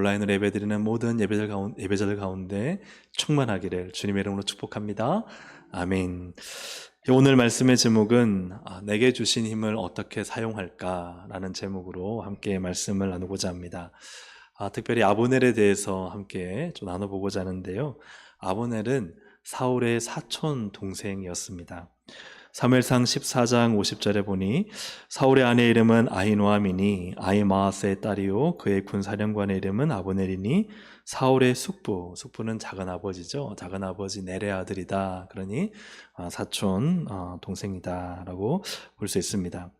온라인으로 예배드리는 모든 예배자들 가운데 충만하기를 주님의 이름으로 축복합니다. 아멘. 오늘 말씀의 제목은 내게 주신 힘을 어떻게 사용할까라는 제목으로 함께 말씀을 나누고자 합니다. 특별히 아브넬에 대해서 함께 좀 나눠보고자 하는데요. 아브넬은 사울의 사촌 동생이었습니다. 사무엘상 14장 50절에 보니 사울의 아내 이름은 아히노아미니 아히마아스의 딸이요 그의 군사령관의 이름은 아브넬이니 사울의 숙부는 작은아버지죠. 작은아버지 넬의 아들이다. 그러니 사촌 동생이다 라고 볼 수 있습니다.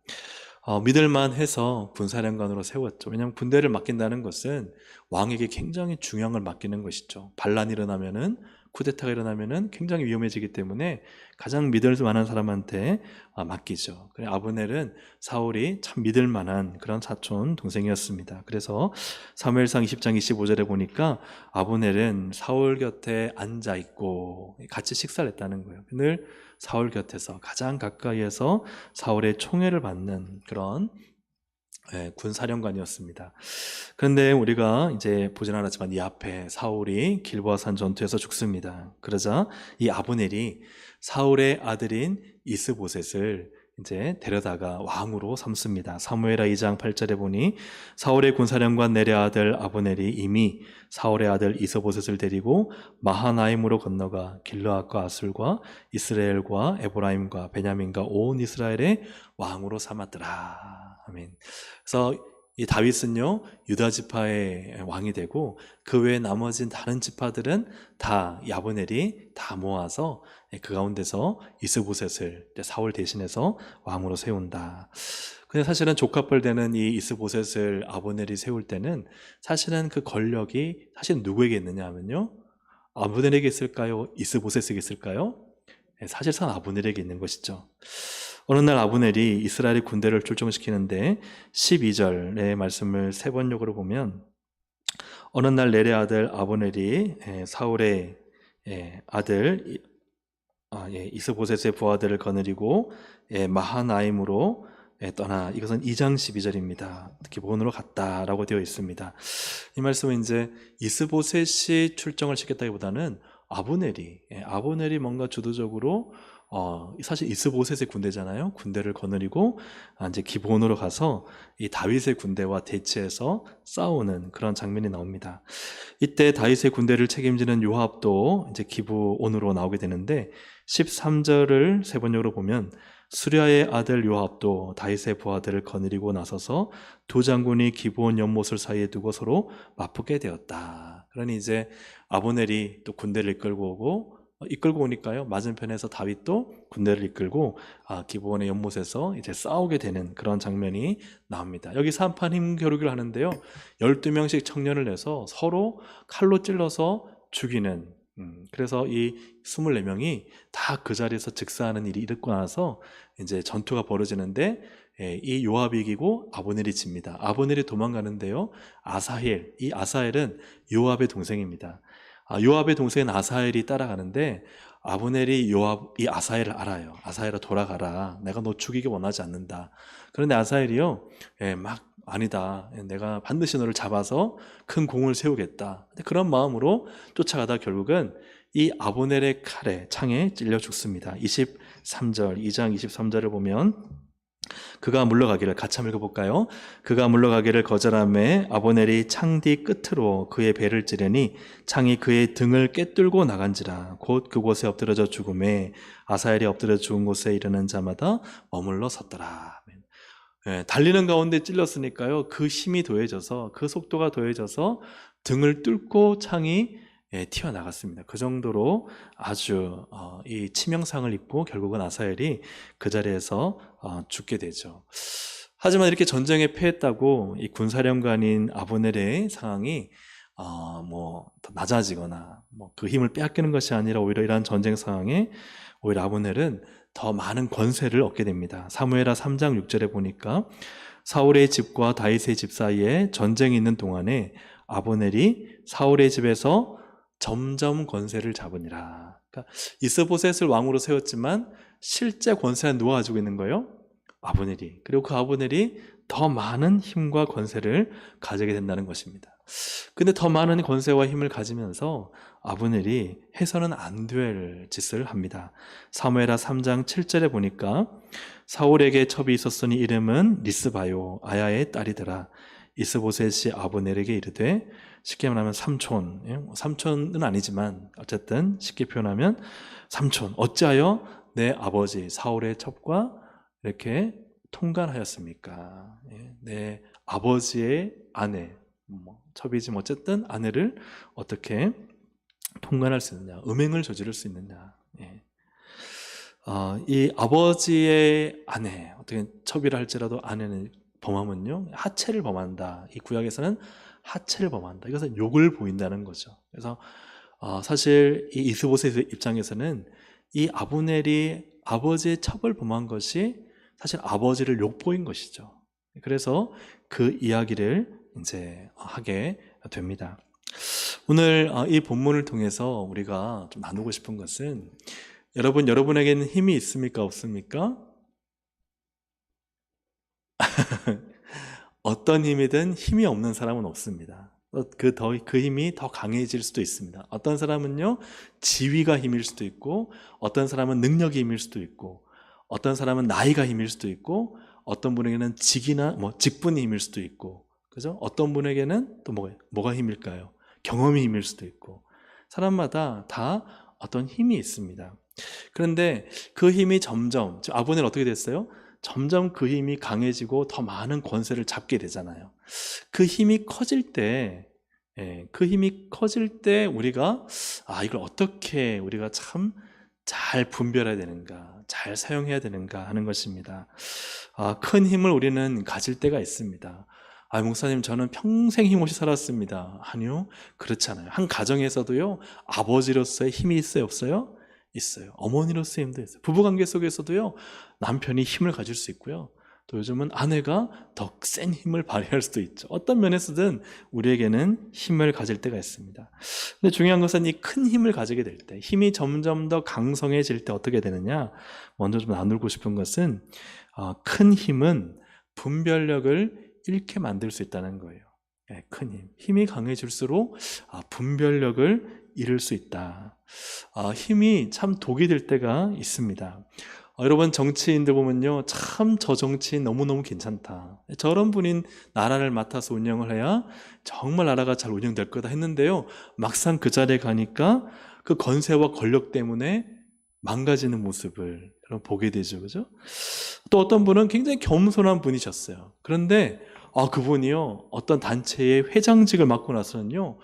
믿을만 해서 군사령관으로 세웠죠. 왜냐하면 군대를 맡긴다는 것은 왕에게 굉장히 중요한 걸 맡기는 것이죠. 반란이 일어나면은, 쿠데타가 일어나면은 굉장히 위험해지기 때문에 가장 믿을 만한 사람한테 맡기죠. 그래 아브넬은 사울이 참 믿을 만한 그런 사촌 동생이었습니다. 그래서 사무엘상 20장 25절에 보니까 아브넬은 사울 곁에 앉아 있고 같이 식사를 했다는 거예요. 늘 사울 곁에서 가장 가까이에서 사울의 총애를 받는 그런 군사령관이었습니다. 그런데 우리가 이제 보진 않았지만 이 앞에 사울이 길보아산 전투에서 죽습니다. 그러자 이 아브넬이 사울의 아들인 이스보셋을 이제 데려다가 왕으로 삼습니다. 사무엘하 2장 8절에 보니 사울의 군사령관 넬의 아들 아브넬이 이미 사울의 아들 이스보셋을 데리고 마하나임으로 건너가 길르앗과 아술과 이스라엘과 에브라임과 베냐민과 온 이스라엘의 왕으로 삼았더라. 아멘. 그래서 이 다윗은요 유다 지파의 왕이 되고 그 외에 나머진 다른 지파들은 다 이 아브넬이 다 모아서 그 가운데서 이스보셋을 사울 대신해서 왕으로 세운다. 근데 사실은 조카뻘 되는 이 이스보셋을 아브넬이 세울 때는 사실은 그 권력이 사실 누구에게 있느냐 하면요 아브넬에게 있을까요? 이스보셋에게 있을까요? 사실상 아브넬에게 있는 것이죠. 어느 날 아브넬이 이스라엘의 군대를 출정시키는데 12절의 말씀을 세 번역으로 보면 어느 날 넬의 아들 아브넬이 사울의 아들 이스보셋의 부하들을 거느리고 마하나임으로 떠나 이것은 2장 12절입니다. 기본으로 갔다라고 되어 있습니다. 이 말씀은 이제 이스보셋이 출정을 시켰다기보다는 아브넬이 뭔가 주도적으로 사실 이스보셋의 군대잖아요. 군대를 거느리고 이제 기본으로 가서 이 다윗의 군대와 대치해서 싸우는 그런 장면이 나옵니다. 이때 다윗의 군대를 책임지는 요압도 이제 기브온으로 나오게 되는데 13절을 세 번역으로 보면 수랴의 아들 요압도 다윗의 부하들을 거느리고 나서서 두 장군이 기브온 연못을 사이에 두고 서로 맞붙게 되었다. 그러니 이제 아브넬이 또 군대를 이끌고 오니까요 맞은편에서 다윗도 군대를 이끌고 기브온의 연못에서 이제 싸우게 되는 그런 장면이 나옵니다. 여기서 한판 힘겨루기를 하는데요 12명씩 청년을 내서 서로 칼로 찔러서 죽이는 그래서 이 24명이 다 그 자리에서 즉사하는 일이 일어나고 나서 이제 전투가 벌어지는데 이 요압이 이기고 아브넬이 집니다. 아브넬이 도망가는데요 이 아사헬은 요압의 동생입니다. 요압의 동생인 아사헬이 따라가는데 아브넬이 이 아사헬을 알아요. 아사헬아 돌아가라. 내가 너 죽이기 원하지 않는다. 그런데 아사헬이요 막 아니다. 내가 반드시 너를 잡아서 큰 공을 세우겠다. 그런 마음으로 쫓아가다 결국은 이 아브넬의 창에 찔려 죽습니다. 2장 23절을 보면 그가 물러가기를 같이 한번 읽어볼까요? 그가 물러가기를 거절하매 아브넬이 창 뒤 끝으로 그의 배를 찌르니 창이 그의 등을 꿰뚫고 나간지라 곧 그곳에 엎드러져 죽음에 아사헬이 엎드려 죽은 곳에 이르는 자마다 머물러 섰더라. 달리는 가운데 찔렸으니까요 그 힘이 더해져서 그 속도가 더해져서 등을 뚫고 창이 튀어나갔습니다. 그 정도로 아주 이 치명상을 입고 결국은 아사헬이 그 자리에서 죽게 되죠. 하지만 이렇게 전쟁에 패했다고 이 군사령관인 아브넬의 상황이 더 낮아지거나 그 힘을 빼앗기는 것이 아니라 오히려 이러한 전쟁 상황에 오히려 아브넬은 더 많은 권세를 얻게 됩니다. 사무엘하 3장 6절에 보니까 사울의 집과 다윗의 집 사이에 전쟁이 있는 동안에 아브넬이 사울의 집에서 점점 권세를 잡으니라. 그러니까 이스보셋을 왕으로 세웠지만 실제 권세는 누가 가지고 있는 거예요? 아브넬이. 그리고 그 아브넬이 더 많은 힘과 권세를 가지게 된다는 것입니다. 근데 더 많은 권세와 힘을 가지면서 아브넬이 해서는 안 될 짓을 합니다. 사무엘하 3장 7절에 보니까 사울에게 첩이 있었으니 이름은 리스바요 아야의 딸이더라. 이스보셋이 아브넬에게 이르되, 쉽게 말하면 삼촌, 삼촌은 아니지만 어쨌든 쉽게 표현하면 삼촌, 어찌하여 내 아버지 사울의 첩과 이렇게 통관하였습니까? 내 아버지의 아내, 첩이지만 어쨌든 아내를 어떻게 통관할 수 있느냐, 음행을 저지를 수 있느냐. 이 아버지의 아내, 어떻게 첩이라 할지라도 아내는 범하면요 하체를 범한다. 이 구약에서는 하체를 범한다. 이것은 욕을 보인다는 거죠. 그래서 사실 이 이스보셋의 입장에서는 이 아브넬이 아버지의 첩을 범한 것이 사실 아버지를 욕보인 것이죠. 그래서 그 이야기를 이제 하게 됩니다. 오늘 이 본문을 통해서 우리가 좀 나누고 싶은 것은, 여러분에게는 힘이 있습니까? 없습니까? 어떤 힘이든 힘이 없는 사람은 없습니다. 그 힘이 더 강해질 수도 있습니다. 어떤 사람은요, 지위가 힘일 수도 있고, 어떤 사람은 능력이 힘일 수도 있고, 어떤 사람은 나이가 힘일 수도 있고, 어떤 분에게는 직이나 직분이 힘일 수도 있고, 그죠? 어떤 분에게는 또 뭐가 힘일까요? 경험이 힘일 수도 있고, 사람마다 다 어떤 힘이 있습니다. 그런데 그 힘이 점점, 아브넬 어떻게 됐어요? 점점 그 힘이 강해지고 더 많은 권세를 잡게 되잖아요. 그 힘이 커질 때, 우리가 이걸 어떻게 우리가 참 잘 분별해야 되는가, 잘 사용해야 되는가 하는 것입니다. 큰 힘을 우리는 가질 때가 있습니다. 목사님, 저는 평생 힘없이 살았습니다. 아니요, 그렇지 않아요. 한 가정에서도요, 아버지로서의 힘이 있어요, 없어요? 있어요. 어머니로서의 힘도 있어요. 부부관계 속에서도요, 남편이 힘을 가질 수 있고요, 또 요즘은 아내가 더 센 힘을 발휘할 수도 있죠. 어떤 면에서든 우리에게는 힘을 가질 때가 있습니다. 근데 중요한 것은 이 큰 힘을 가지게 될 때, 힘이 점점 더 강성해질 때 어떻게 되느냐, 먼저 좀 나누고 싶은 것은, 큰 힘은 분별력을 잃게 만들 수 있다는 거예요. 큰 힘이 강해질수록 분별력을 잃을 수 있다. 힘이 참 독이 될 때가 있습니다. 여러분, 정치인들 보면요, 참 저 정치인 너무너무 괜찮다, 저런 분인 나라를 맡아서 운영을 해야 정말 나라가 잘 운영될 거다 했는데요, 막상 그 자리에 가니까 그 권세와 권력 때문에 망가지는 모습을 보게 되죠. 그죠? 또 어떤 분은 굉장히 겸손한 분이셨어요. 그런데 그분이요, 어떤 단체의 회장직을 맡고 나서는요,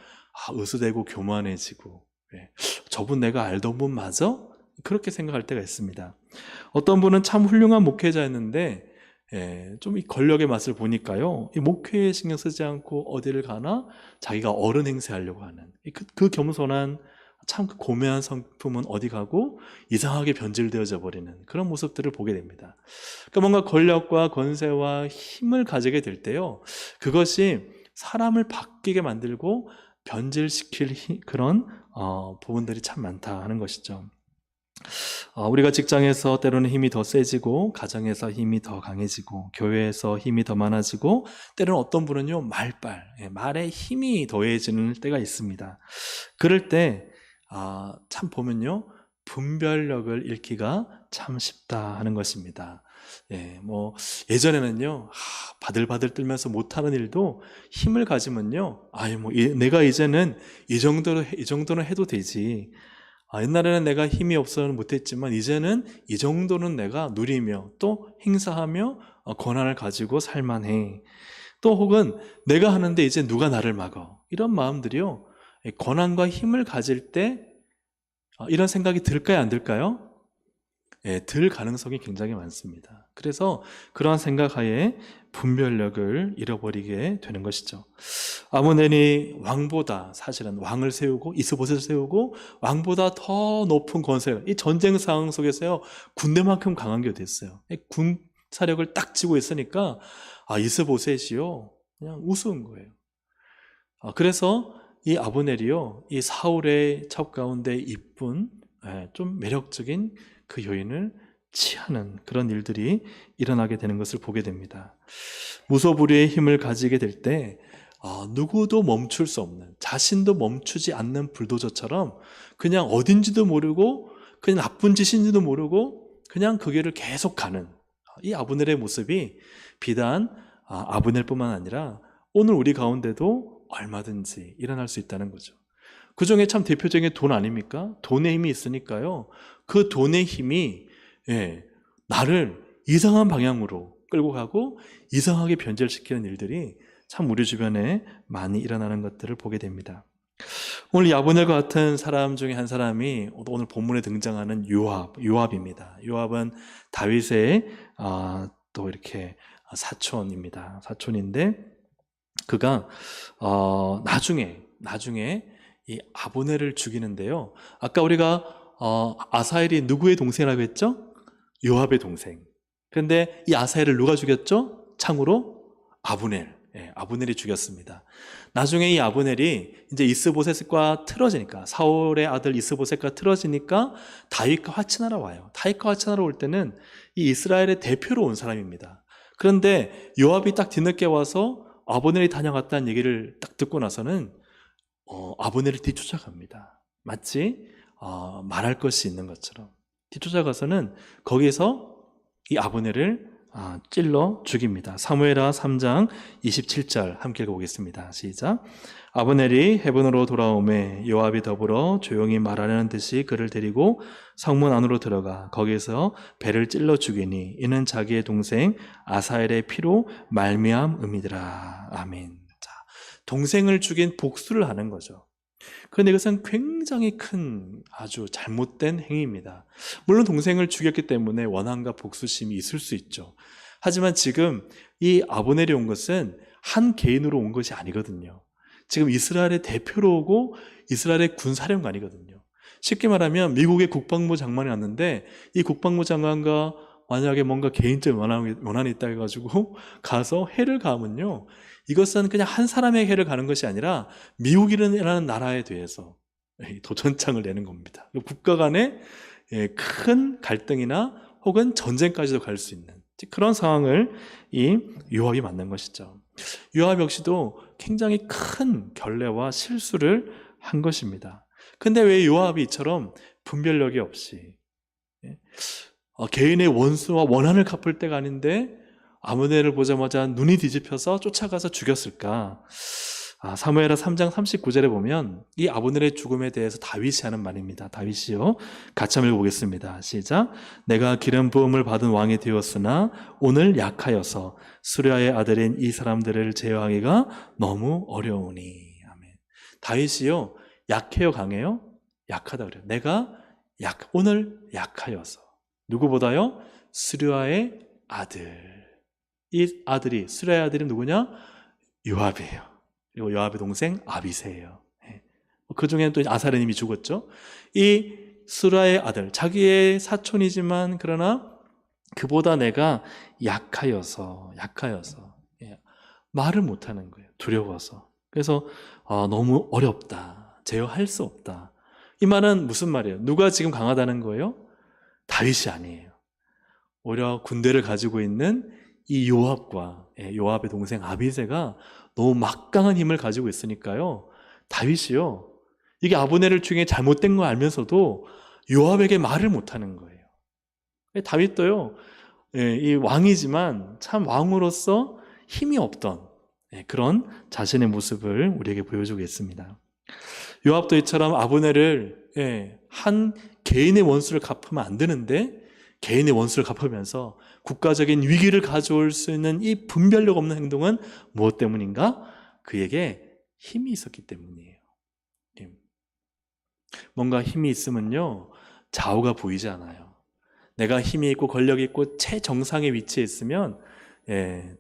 으스대고 교만해지고, 저분 내가 알던 분 맞아? 그렇게 생각할 때가 있습니다. 어떤 분은 참 훌륭한 목회자였는데, 좀 이 권력의 맛을 보니까요, 이 목회에 신경 쓰지 않고 어디를 가나 자기가 어른 행세하려고 하는 그 겸손한 참 고매한 성품은 어디 가고 이상하게 변질되어져 버리는 그런 모습들을 보게 됩니다. 그러니까 뭔가 권력과 권세와 힘을 가지게 될 때요, 그것이 사람을 바뀌게 만들고 변질시킬 그런 부분들이 참 많다 하는 것이죠. 우리가 직장에서 때로는 힘이 더 세지고, 가정에서 힘이 더 강해지고, 교회에서 힘이 더 많아지고, 때로는 어떤 분은요, 말에 힘이 더해지는 때가 있습니다. 그럴 때 참 보면요, 분별력을 잃기가 참 쉽다 하는 것입니다. 예전에는요, 바들바들 떨면서 못하는 일도 힘을 가지면요, 내가 이제는 이 정도는 해도 되지. 옛날에는 내가 힘이 없어서 못했지만 이제는 이 정도는 내가 누리며 또 행사하며 권한을 가지고 살만해. 또 혹은 내가 하는데 이제 누가 나를 막어. 이런 마음들이요, 권한과 힘을 가질 때 이런 생각이 들까요, 안 들까요? 들 가능성이 굉장히 많습니다. 그래서 그러한 생각하에 분별력을 잃어버리게 되는 것이죠. 아브넬이 왕보다, 사실은 왕을 세우고 이스보셋을 세우고 왕보다 더 높은 권세, 이 전쟁 상황 속에서요, 군대만큼 강한 게 됐어요. 군 사력을 딱 쥐고 있으니까 이스보셋이요, 그냥 우스운 거예요. 그래서 이 아브넬이요, 이 사울의 첩 가운데 이쁜 좀 매력적인 그 여인을 취하는 그런 일들이 일어나게 되는 것을 보게 됩니다. 무소불위의 힘을 가지게 될 때 누구도 멈출 수 없는, 자신도 멈추지 않는 불도저처럼 그냥 어딘지도 모르고 그냥 나쁜 짓인지도 모르고 그냥 그 길을 계속 가는 이 아브넬의 모습이 비단 아브넬뿐만 아니라 오늘 우리 가운데도 얼마든지 일어날 수 있다는 거죠. 그 중에 참 대표적인 돈 아닙니까? 돈의 힘이 있으니까요. 그 돈의 힘이 나를 이상한 방향으로 끌고 가고 이상하게 변절시키는 일들이 참 우리 주변에 많이 일어나는 것들을 보게 됩니다. 오늘 아브넬과 같은 사람 중에 한 사람이 오늘 본문에 등장하는 요압입니다. 요압은 다윗의 또 이렇게 사촌입니다. 사촌인데 그가 나중에 이 아브넬을 죽이는데요. 아까 우리가 아사헬이 누구의 동생이라고 했죠? 요압의 동생. 그런데 이 아사헬을 누가 죽였죠? 참으로 아브넬. 아브넬이 죽였습니다. 나중에 이 아브넬이 이제 이스보셋과 틀어지니까, 사울의 아들 이스보셋과 틀어지니까 다윗과 화친하러 와요. 다윗과 화친하러 올 때는 이 이스라엘의 대표로 온 사람입니다. 그런데 요압이 딱 뒤늦게 와서 아브넬이 다녀갔다는 얘기를 딱 듣고 나서는 아브넬을 뒤쫓아갑니다. 마치 말할 것이 있는 것처럼 뒤쫓아가서는 거기서 이 아브넬을 찔러 죽입니다. 사무엘하 3장 27절 함께 읽어보겠습니다. 시작. 아브넬이 헤브론으로 돌아오매 요압이 더불어 조용히 말하려는 듯이 그를 데리고 성문 안으로 들어가 거기서 배를 찔러 죽이니 이는 자기의 동생 아사엘의 피로 말미암음이더라. 아멘. 자, 동생을 죽인 복수를 하는 거죠. 그런데 이것은 굉장히 큰 아주 잘못된 행위입니다. 물론 동생을 죽였기 때문에 원한과 복수심이 있을 수 있죠. 하지만 지금 이 아브넬이 온 것은 한 개인으로 온 것이 아니거든요. 지금 이스라엘의 대표로 오고 이스라엘의 군사령관이거든요. 쉽게 말하면 미국의 국방부 장관이 왔는데 이 국방부 장관과 만약에 뭔가 개인적 원한이 있다 해가지고 가서 해를 가하면요, 이것은 그냥 한 사람의 해를 가는 것이 아니라 미국이라는 나라에 대해서 도전장을 내는 겁니다. 국가 간의 큰 갈등이나 혹은 전쟁까지도 갈 수 있는 그런 상황을 이 요압이 만난 것이죠. 요압 역시도 굉장히 큰 결례와 실수를 한 것입니다. 근데 왜 요압이 이처럼 분별력이 없이 개인의 원수와 원한을 갚을 때가 아닌데 아브넬을 보자마자 눈이 뒤집혀서 쫓아가서 죽였을까? 사무엘하 3장 39절에 보면 이 아브넬의 죽음에 대해서 다윗이 하는 말입니다. 다윗이요, 같이 한번 읽어보겠습니다. 시작. 내가 기름 부음을 받은 왕이 되었으나 오늘 약하여서 수랴의 아들인 이 사람들을 제어하기가 너무 어려우니. 아멘. 다윗이요, 약해요, 강해요? 약하다 그래요. 내가 오늘 약하여서. 누구보다요? 수랴의 아들. 이 아들이, 수랴의 아들이 누구냐? 요압이에요. 그리고 요압의 동생 아비새예요. 그 중에는 또 아사랴님이 죽었죠. 이 수랴의 아들, 자기의 사촌이지만 그러나 그보다 내가 약하여서 말을 못하는 거예요. 두려워서. 그래서 너무 어렵다. 제어할 수 없다. 이 말은 무슨 말이에요? 누가 지금 강하다는 거예요? 다윗이 아니에요. 오히려 군대를 가지고 있는 이 요압의 동생 아비새가 너무 막강한 힘을 가지고 있으니까요, 다윗이요, 이게 아브넬을 중에 잘못된 거 알면서도 요압에게 말을 못하는 거예요. 다윗도요, 이 왕이지만 참 왕으로서 힘이 없던 그런 자신의 모습을 우리에게 보여주고 있습니다. 요압도 이처럼 아브넬을 한 개인의 원수를 갚으면 안 되는데 개인의 원수를 갚으면서 국가적인 위기를 가져올 수 있는 이 분별력 없는 행동은 무엇 때문인가? 그에게 힘이 있었기 때문이에요. 뭔가 힘이 있으면요, 좌우가 보이지 않아요. 내가 힘이 있고 권력이 있고 최정상의 위치에 있으면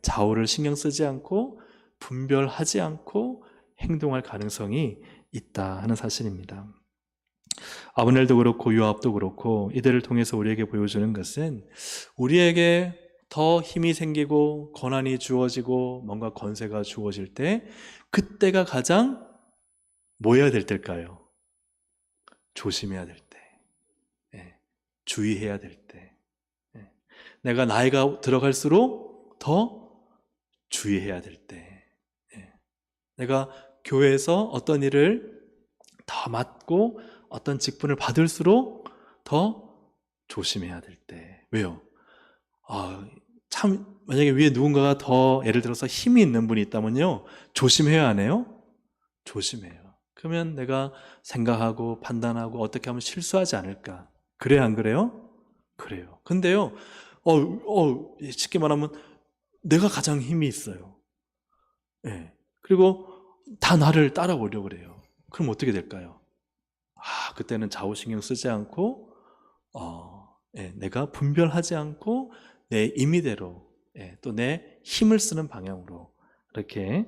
좌우를 신경 쓰지 않고 분별하지 않고 행동할 가능성이 있다 하는 사실입니다. 아브넬도 그렇고 요압도 그렇고 이들을 통해서 우리에게 보여주는 것은 우리에게 더 힘이 생기고 권한이 주어지고 뭔가 권세가 주어질 때 그때가 가장 뭐 해야 될 때일까요? 조심해야 될 때, 주의해야 될 때, 내가 나이가 들어갈수록 더 주의해야 될 때, 내가 교회에서 어떤 일을 더 맡고 어떤 직분을 받을수록 더 조심해야 될 때. 왜요? 참 만약에 위에 누군가가 더 예를 들어서 힘이 있는 분이 있다면요, 조심해야 하네요. 조심해요. 그러면 내가 생각하고 판단하고 어떻게 하면 실수하지 않을까? 그래요, 안 그래요? 그래요. 근데요, 쉽게 말하면 내가 가장 힘이 있어요. 예. 그리고 다 나를 따라오려고 그래요. 그럼 어떻게 될까요? 그때는 좌우신경 쓰지 않고, 내가 분별하지 않고 내 임의대로, 또 내 힘을 쓰는 방향으로 이렇게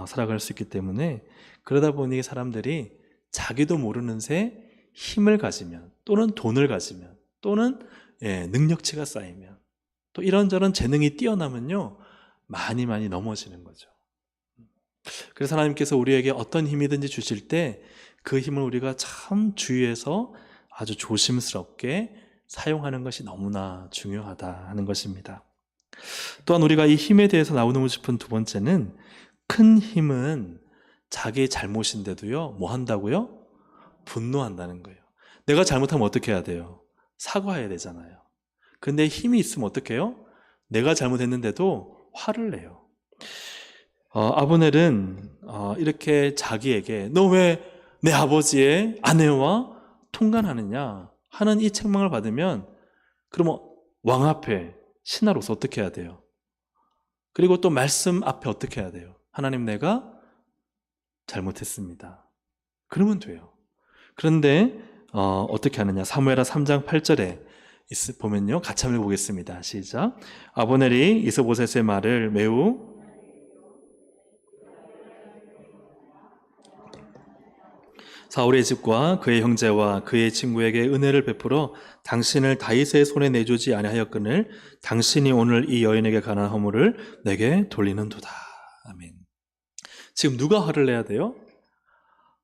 살아갈 수 있기 때문에, 그러다 보니 사람들이 자기도 모르는 새 힘을 가지면, 또는 돈을 가지면, 또는 능력치가 쌓이면, 또 이런저런 재능이 뛰어나면요, 많이 넘어지는 거죠. 그래서 하나님께서 우리에게 어떤 힘이든지 주실 때 그 힘을 우리가 참 주의해서 아주 조심스럽게 사용하는 것이 너무나 중요하다 하는 것입니다. 또한 우리가 이 힘에 대해서 나누고 싶은 두 번째는, 큰 힘은 자기 잘못인데도요, 뭐 한다고요? 분노한다는 거예요. 내가 잘못하면 어떻게 해야 돼요? 사과해야 되잖아요. 근데 힘이 있으면 어떻게 해요? 내가 잘못했는데도 화를 내요. 아브넬은 이렇게 자기에게 너 왜 내 아버지의 아내와 통간하느냐 하는 이 책망을 받으면, 그러면 왕 앞에 신하로서 어떻게 해야 돼요? 그리고 또 말씀 앞에 어떻게 해야 돼요? 하나님, 내가 잘못했습니다. 그러면 돼요. 그런데 어떻게 하느냐? 사무엘하 3장 8절에 보면요, 같이 한번 보겠습니다. 시작. 아브넬이 이스보셋의 말을 매우 사울의 집과 그의 형제와 그의 친구에게 은혜를 베풀어 당신을 다윗의 손에 내주지 아니하였거늘 당신이 오늘 이 여인에게 관한 허물을 내게 돌리는도다. 아멘. 지금 누가 화를 내야 돼요?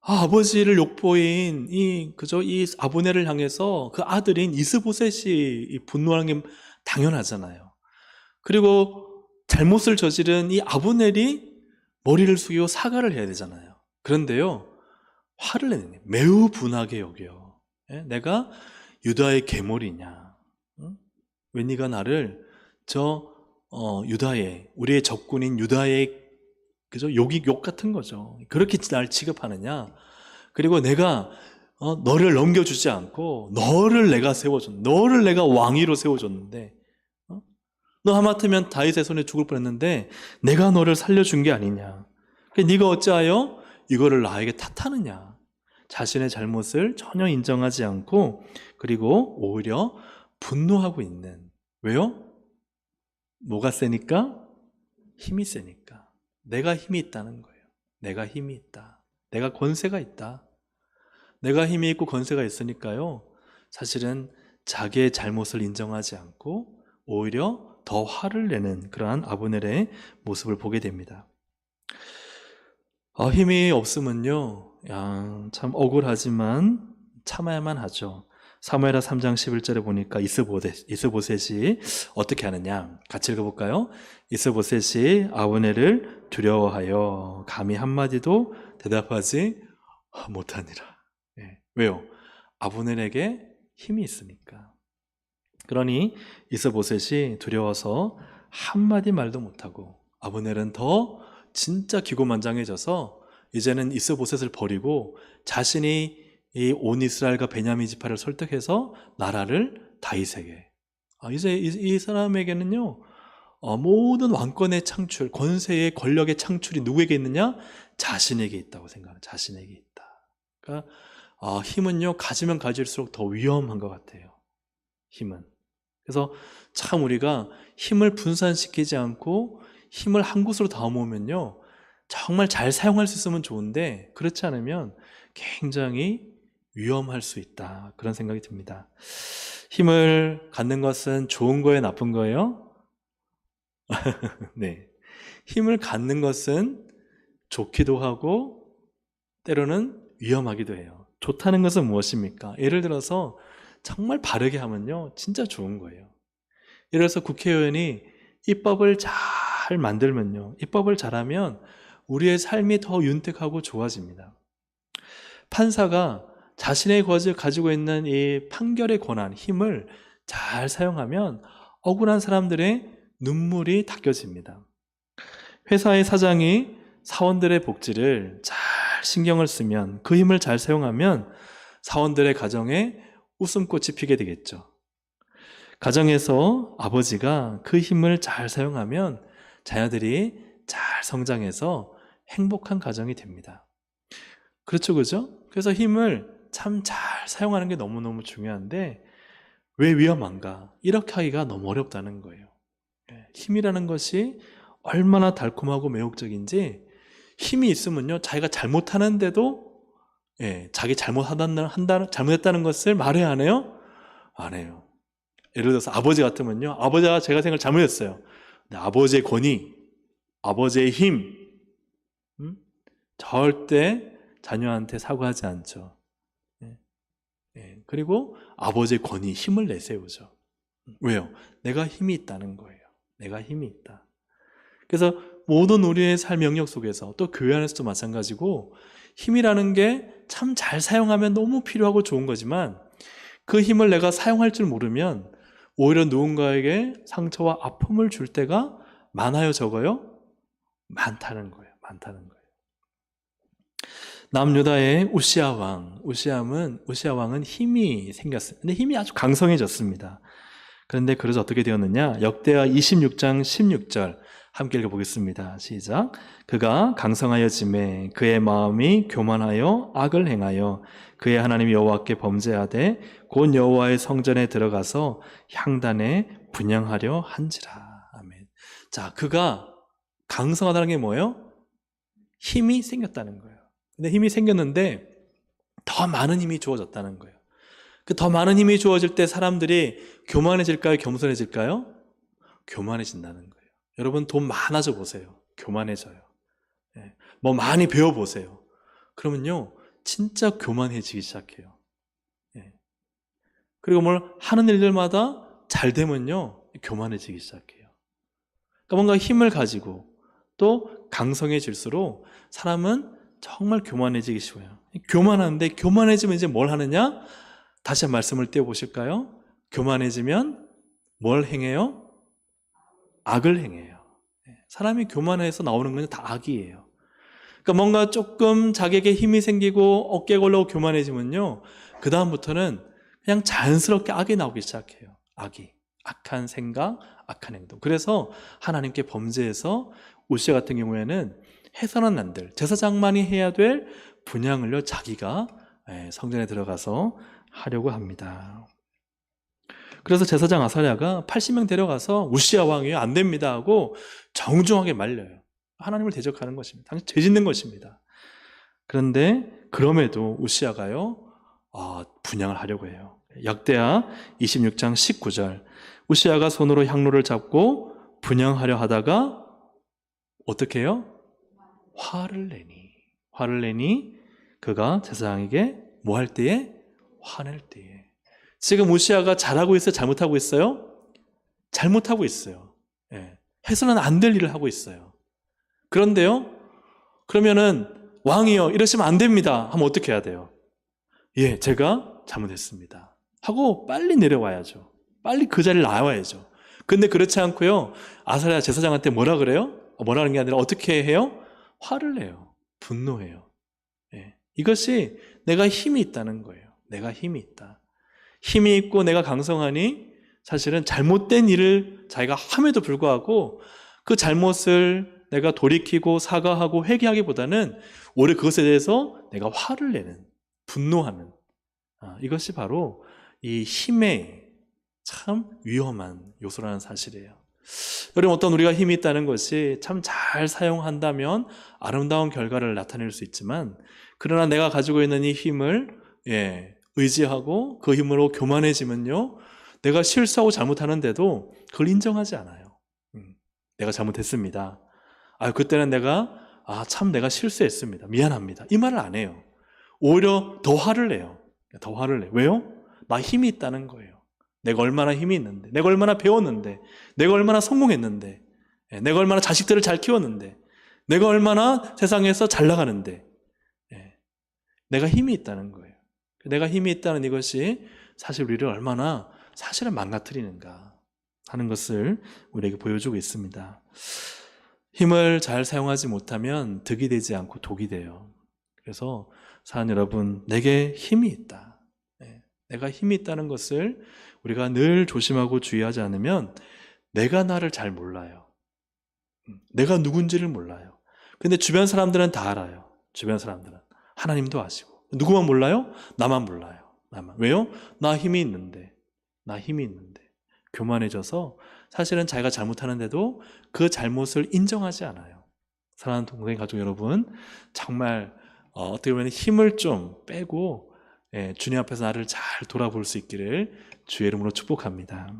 아버지를 욕보인 이 아브넬을 향해서 그 아들인 이스보셋이 분노하는 게 당연하잖아요. 그리고 잘못을 저지른 이 아브넬이 머리를 숙이고 사과를 해야 되잖아요. 그런데요, 화를 내는 거예요. 매우 분하게 여겨. 내가 유다의 계물이냐? 왜 네가 나를 유다의, 우리의 적군인 유다의 욕 같은 거죠. 그렇게 날 취급하느냐? 그리고 내가 너를 넘겨주지 않고 너를 내가 세워줬는데, 너를 내가 왕위로 세워줬는데, 너 하마터면 다윗의 손에 죽을 뻔했는데 내가 너를 살려준 게 아니냐? 네가 어찌하여 이거를 나에게 탓하느냐? 자신의 잘못을 전혀 인정하지 않고, 그리고 오히려 분노하고 있는. 왜요? 뭐가 세니까? 힘이 세니까. 내가 힘이 있다는 거예요. 내가 힘이 있다. 내가 권세가 있다. 내가 힘이 있고 권세가 있으니까요, 사실은 자기의 잘못을 인정하지 않고 오히려 더 화를 내는 그러한 아브넬의 모습을 보게 됩니다. 힘이 없으면요, 참 억울하지만 참아야만 하죠. 사무엘하 3장 11절에 보니까 이스보셋이 어떻게 하느냐, 같이 읽어볼까요? 이스보셋이 아브넬을 두려워하여 감히 한마디도 대답하지 못하니라. 왜요? 아브넬에게 힘이 있으니까. 그러니 이스보셋이 두려워서 한마디 말도 못하고, 아브넬은 더 진짜 기고만장해져서 이제는 이스보셋을 버리고 자신이 이 온 이스라엘과 베냐민 지파를 설득해서 나라를 다윗에게, 이제 이 사람에게는요, 모든 왕권의 창출, 권세의 권력의 창출이 누구에게 있느냐? 자신에게 있다고 생각하는, 자신에게 있다. 그러니까 힘은요, 가지면 가질수록 더 위험한 것 같아요. 힘은. 그래서 참 우리가 힘을 분산시키지 않고 힘을 한 곳으로 다 모으면요, 정말 잘 사용할 수 있으면 좋은데, 그렇지 않으면 굉장히 위험할 수 있다, 그런 생각이 듭니다. 힘을 갖는 것은 좋은 거예요, 나쁜 거예요? 네. 힘을 갖는 것은 좋기도 하고 때로는 위험하기도 해요. 좋다는 것은 무엇입니까? 예를 들어서 정말 바르게 하면요, 진짜 좋은 거예요. 예를 들어서 국회의원이 입법을 잘 만들면요, 입법을 잘하면 우리의 삶이 더 윤택하고 좋아집니다. 판사가 자신의 것을 가지고 있는 이 판결의 권한, 힘을 잘 사용하면 억울한 사람들의 눈물이 닦여집니다. 회사의 사장이 사원들의 복지를 잘 신경을 쓰면, 그 힘을 잘 사용하면 사원들의 가정에 웃음꽃이 피게 되겠죠. 가정에서 아버지가 그 힘을 잘 사용하면 자녀들이 잘 성장해서 행복한 가정이 됩니다. 그렇죠, 그죠? 그래서 힘을 참 잘 사용하는 게 너무너무 중요한데 왜 위험한가? 이렇게 하기가 너무 어렵다는 거예요. 힘이라는 것이 얼마나 달콤하고 매혹적인지, 힘이 있으면요, 자기가 잘못하는데도 자기 잘못했다는 것을 말해야 하네요? 안 해요. 예를 들어서 아버지 같으면요, 아버지가 제가 생각을 잘못했어요. 근데 아버지의 권위, 아버지의 힘, 절대 자녀한테 사과하지 않죠. 그리고 아버지의 권위, 힘을 내세우죠. 왜요? 내가 힘이 있다는 거예요. 내가 힘이 있다. 그래서 모든 우리의 삶 영역 속에서, 또 교회 안에서도 마찬가지고, 힘이라는 게 참 잘 사용하면 너무 필요하고 좋은 거지만 그 힘을 내가 사용할 줄 모르면 오히려 누군가에게 상처와 아픔을 줄 때가 많아요, 적어요? 많다는 거예요. 많다는 거예요. 남유다의 우시아 왕은 힘이 생겼어요. 근데 힘이 아주 강성해졌습니다. 그런데 그래서 어떻게 되었느냐? 역대하 26장 16절 함께 읽어보겠습니다. 시작. 그가 강성하여짐에 그의 마음이 교만하여 악을 행하여 그의 하나님 여호와께 범죄하되 곧 여호와의 성전에 들어가서 향단에 분향하려 한지라. 아멘. 자, 그가 강성하다는 게 뭐예요? 힘이 생겼다는 거예요. 근데 힘이 생겼는데 더 많은 힘이 주어졌다는 거예요. 그 더 많은 힘이 주어질 때 사람들이 교만해질까요? 겸손해질까요? 교만해진다는 거예요. 여러분, 돈 많아져 보세요. 교만해져요. 뭐 많이 배워보세요. 그러면요, 진짜 교만해지기 시작해요. 그리고 뭘 하는 일들마다 잘 되면요, 교만해지기 시작해요. 그러니까 뭔가 힘을 가지고 또 강성해질수록 사람은 정말 교만해지기 쉬워요. 교만한데, 교만해지면 이제 뭘 하느냐? 다시 한 말씀을 띄워보실까요? 교만해지면 뭘 행해요? 악을 행해요. 사람이 교만해서 나오는 건 다 악이에요. 그러니까 뭔가 조금 자기에게 힘이 생기고 어깨 걸려고 교만해지면요, 그 다음부터는 그냥 자연스럽게 악이 나오기 시작해요. 악이. 악한 생각, 악한 행동. 그래서 하나님께 범죄해서 우시아 같은 경우에는 해서는 안 될, 제사장만이 해야 될 분향을요, 자기가 성전에 들어가서 하려고 합니다. 그래서 제사장 아사랴가 80명 데려가서 우시아 왕이요, 안 됩니다 하고 정중하게 말려요. 하나님을 대적하는 것입니다. 당신 죄 짓는 것입니다. 그런데 그럼에도 우시아가요, 분향을 하려고 해요. 역대하 26장 19절, 우시아가 손으로 향로를 잡고 분향하려 하다가 어떻게 해요? 화를 내니 그가 제사장에게 뭐 할 때에? 화낼 때에. 지금 우시아가 잘하고 있어요? 잘못하고 있어요? 잘못하고 있어요. 해서는 안 될 일을 하고 있어요. 그런데요, 그러면은 왕이요, 이러시면 안 됩니다 하면 어떻게 해야 돼요? 제가 잘못했습니다 하고 빨리 내려와야죠. 빨리 그 자리를 나와야죠. 근데 그렇지 않고요, 아사랴 제사장한테 뭐라 그래요? 뭐라는 게 아니라 어떻게 해요? 화를 내요. 분노해요. 이것이 내가 힘이 있다는 거예요. 내가 힘이 있다. 힘이 있고 내가 강성하니 사실은 잘못된 일을 자기가 함에도 불구하고 그 잘못을 내가 돌이키고 사과하고 회개하기보다는 오히려 그것에 대해서 내가 화를 내는, 분노하는, 이것이 바로 이 힘의 참 위험한 요소라는 사실이에요. 여러분, 어떤 우리가 힘이 있다는 것이 참 잘 사용한다면 아름다운 결과를 나타낼 수 있지만, 그러나 내가 가지고 있는 이 힘을 의지하고 그 힘으로 교만해지면요, 내가 실수하고 잘못하는데도 그걸 인정하지 않아요. 내가 잘못했습니다. 그때는 내가 참 내가 실수했습니다. 미안합니다. 이 말을 안 해요. 오히려 더 화를 내요. 더 화를 내요. 왜요? 나 힘이 있다는 거예요. 내가 얼마나 힘이 있는데, 내가 얼마나 배웠는데, 내가 얼마나 성공했는데, 내가 얼마나 자식들을 잘 키웠는데, 내가 얼마나 세상에서 잘 나가는데, 예, 내가 힘이 있다는 거예요. 내가 힘이 있다는 이것이 사실 우리를 얼마나 사실은 망가뜨리는가 하는 것을 우리에게 보여주고 있습니다. 힘을 잘 사용하지 못하면 득이 되지 않고 독이 돼요. 그래서 사랑 여러분, 내게 힘이 있다. 내가 힘이 있다는 것을 우리가 늘 조심하고 주의하지 않으면 내가 나를 잘 몰라요. 내가 누군지를 몰라요. 근데 주변 사람들은 다 알아요. 주변 사람들은. 하나님도 아시고. 누구만 몰라요? 나만 몰라요. 나만. 왜요? 나 힘이 있는데. 나 힘이 있는데. 교만해져서 사실은 자기가 잘못하는데도 그 잘못을 인정하지 않아요. 사랑하는 동생 가족 여러분, 정말 어떻게 보면 힘을 좀 빼고 주님 앞에서 나를 잘 돌아볼 수 있기를 주의 이름으로 축복합니다.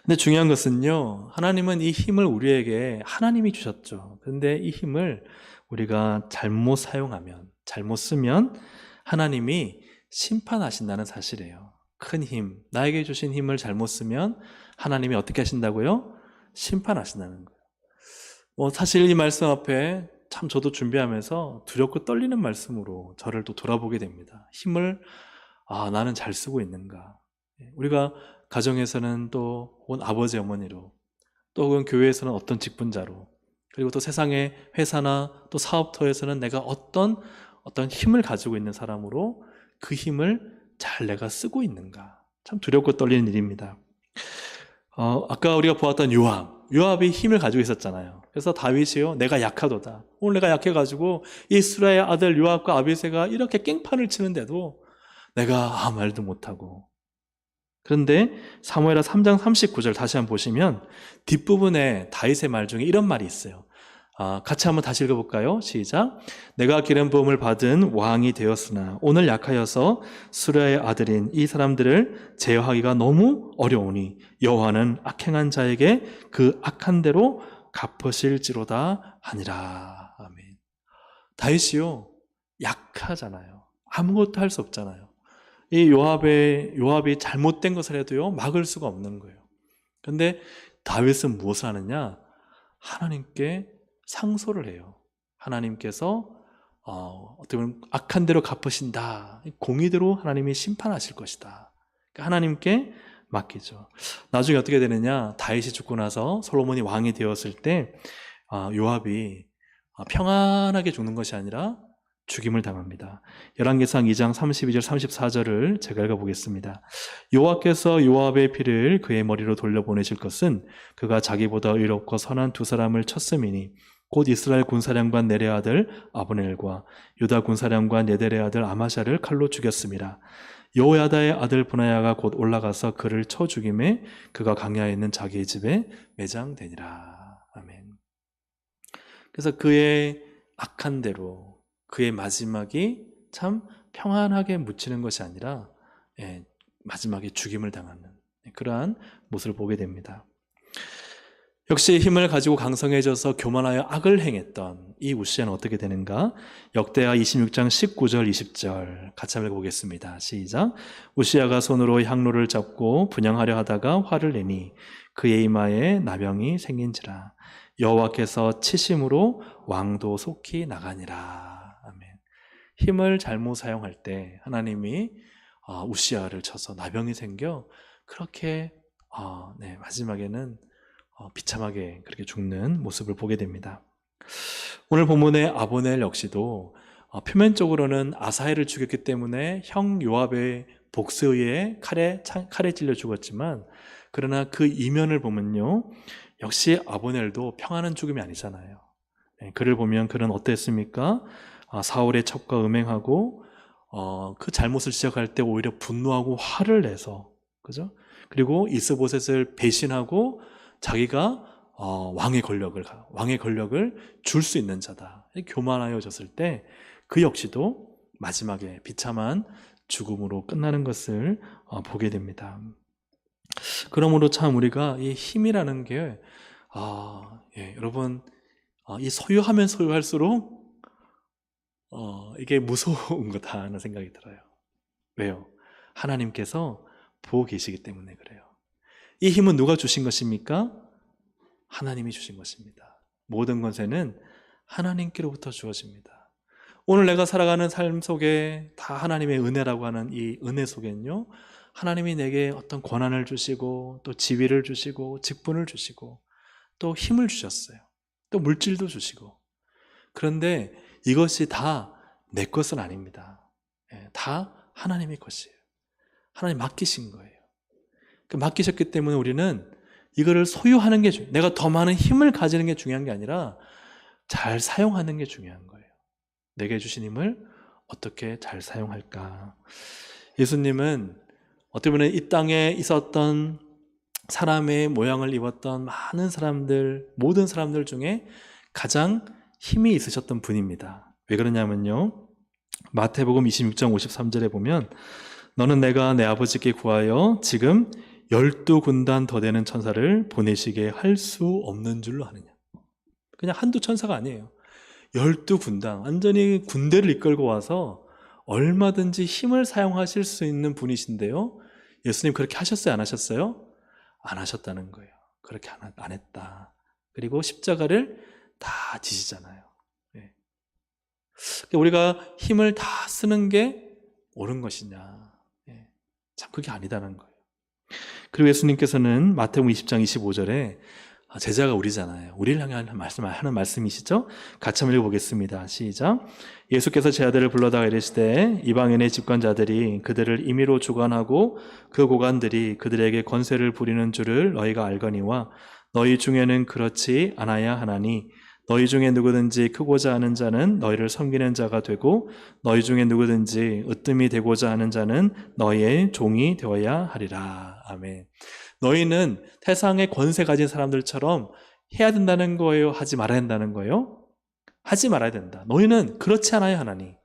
근데 중요한 것은요, 하나님은 이 힘을 우리에게 하나님이 주셨죠. 근데 이 힘을 우리가 잘못 사용하면, 잘못 쓰면 하나님이 심판하신다는 사실이에요. 큰 힘, 나에게 주신 힘을 잘못 쓰면 하나님이 어떻게 하신다고요? 심판하신다는 거예요. 사실 이 말씀 앞에 참 저도 준비하면서 두렵고 떨리는 말씀으로 저를 또 돌아보게 됩니다. 힘을 나는 잘 쓰고 있는가? 우리가 가정에서는 또 혹은 아버지 어머니로, 또 혹은 교회에서는 어떤 직분자로, 그리고 또 세상의 회사나 또 사업터에서는 내가 어떤 힘을 가지고 있는 사람으로 그 힘을 잘 내가 쓰고 있는가? 참 두렵고 떨리는 일입니다. 아까 우리가 보았던 요압이 힘을 가지고 있었잖아요. 그래서 다윗이요, 내가 약하도다. 오늘 내가 약해가지고 이스라엘 아들 요압과 아비새가 이렇게 깽판을 치는데도 내가 아무 말도 못하고. 그런데 사무엘하 3장 39절 다시 한번 보시면 뒷부분에 다윗의 말 중에 이런 말이 있어요. 같이 한번 다시 읽어볼까요? 시작. 내가 기름 부음을 받은 왕이 되었으나 오늘 약하여서 수르야의 아들인 이 사람들을 제어하기가 너무 어려우니 여호와는 악행한 자에게 그 악한 대로 갚으실지로다 하니라. 아멘. 다윗이요, 약하잖아요. 아무것도 할 수 없잖아요. 이 요압이 잘못된 것을 해도요, 막을 수가 없는 거예요. 그런데 다윗은 무엇을 하느냐? 하나님께 상소를 해요. 하나님께서 어떻게 보면 악한 대로 갚으신다. 공의대로 하나님이 심판하실 것이다. 그러니까 하나님께 맡기죠. 나중에 어떻게 되느냐? 다윗이 죽고 나서 솔로몬이 왕이 되었을 때 요압이 평안하게 죽는 것이 아니라 죽임을 당합니다. 열왕기상 2장 32절 34절을 제가 읽어보겠습니다. 여호와께서 요압의 피를 그의 머리로 돌려보내실 것은 그가 자기보다 의롭고 선한 두 사람을 쳤음이니 곧 이스라엘 군사령관 넬의 아들 아브넬과 유다 군사령관 예델의 아들 아마샤를 칼로 죽였습니다. 여호야다의 아들 브나야가 곧 올라가서 그를 쳐 죽임에 그가 강야에 있는 자기의 집에 매장되니라. 아멘. 그래서 그의 악한 대로 그의 마지막이 참 평안하게 묻히는 것이 아니라 마지막에 죽임을 당하는 그러한 모습을 보게 됩니다. 역시 힘을 가지고 강성해져서 교만하여 악을 행했던 이 우시아는 어떻게 되는가? 역대하 26장 19절 20절 같이 한번 읽어보겠습니다. 시작. 우시아가 손으로 향로를 잡고 분향하려 하다가 화를 내니 그의 이마에 나병이 생긴지라. 여호와께서 치심으로 왕도 속히 나가니라. 아멘. 힘을 잘못 사용할 때 하나님이 우시아를 쳐서 나병이 생겨 그렇게 마지막에는 비참하게 그렇게 죽는 모습을 보게 됩니다. 오늘 본문의 아브넬 역시도 표면적으로는 아사헬을 죽였기 때문에 형 요압의 복수에 의해 칼에 찔려 죽었지만, 그러나 그 이면을 보면요, 역시 아브넬도 평안한 죽음이 아니잖아요. 그를 보면 그는 어땠습니까? 사울의 첩과 음행하고 그 잘못을 지적할 때 오히려 분노하고 화를 내서, 그죠? 그리고 이스보셋을 배신하고 자기가 왕의 권력을 줄 수 있는 자다, 교만하여졌을 때 그 역시도 마지막에 비참한 죽음으로 끝나는 것을 보게 됩니다. 그러므로 참 우리가 이 힘이라는 게 여러분, 이 소유하면 소유할수록 이게 무서운 거다 하는 생각이 들어요. 왜요? 하나님께서 보고 계시기 때문에 그래요. 이 힘은 누가 주신 것입니까? 하나님이 주신 것입니다. 모든 권세는 하나님께로부터 주어집니다. 오늘 내가 살아가는 삶 속에 다 하나님의 은혜라고 하는 이 은혜 속에는요, 하나님이 내게 어떤 권한을 주시고 또 지위를 주시고 직분을 주시고 또 힘을 주셨어요. 또 물질도 주시고. 그런데 이것이 다 내 것은 아닙니다. 다 하나님의 것이에요. 하나님 맡기신 거예요. 맡기셨기 때문에 우리는 이거를 소유하는 게 중요해요. 내가 더 많은 힘을 가지는 게 중요한 게 아니라 잘 사용하는 게 중요한 거예요. 내게 주신 힘을 어떻게 잘 사용할까? 예수님은 어떻게 보면 이 땅에 있었던 사람의 모양을 입었던 많은 사람들, 모든 사람들 중에 가장 힘이 있으셨던 분입니다. 왜 그러냐면요, 마태복음 26장 53절에 보면 너는 내가 내 아버지께 구하여 지금 12군단 더 되는 천사를 보내시게 할 수 없는 줄로 아느냐. 그냥 한두 천사가 아니에요. 12군단, 완전히 군대를 이끌고 와서 얼마든지 힘을 사용하실 수 있는 분이신데요, 예수님 그렇게 하셨어요? 안 하셨어요? 안 하셨다는 거예요. 그렇게 안 했다. 그리고 십자가를 다 지시잖아요. 네. 우리가 힘을 다 쓰는 게 옳은 것이냐. 네. 참 그게 아니다는 거예요. 그리고 예수님께서는 마태복음 20장 25절에 제자가 우리잖아요. 우리를 향해 하는 말씀이시죠? 같이 한번 읽어보겠습니다. 시작. 예수께서 제 아들을 불러다가 이르시되 이방인의 집권자들이 그들을 임의로 주관하고 그 고관들이 그들에게 권세를 부리는 줄을 너희가 알거니와 너희 중에는 그렇지 않아야 하나니 너희 중에 누구든지 크고자 하는 자는 너희를 섬기는 자가 되고 너희 중에 누구든지 으뜸이 되고자 하는 자는 너희의 종이 되어야 하리라. 아멘. 너희는 세상의 권세 가진 사람들처럼 해야 된다는 거예요? 하지 말아야 된다는 거예요? 하지 말아야 된다. 너희는 그렇지 않아요, 하나님.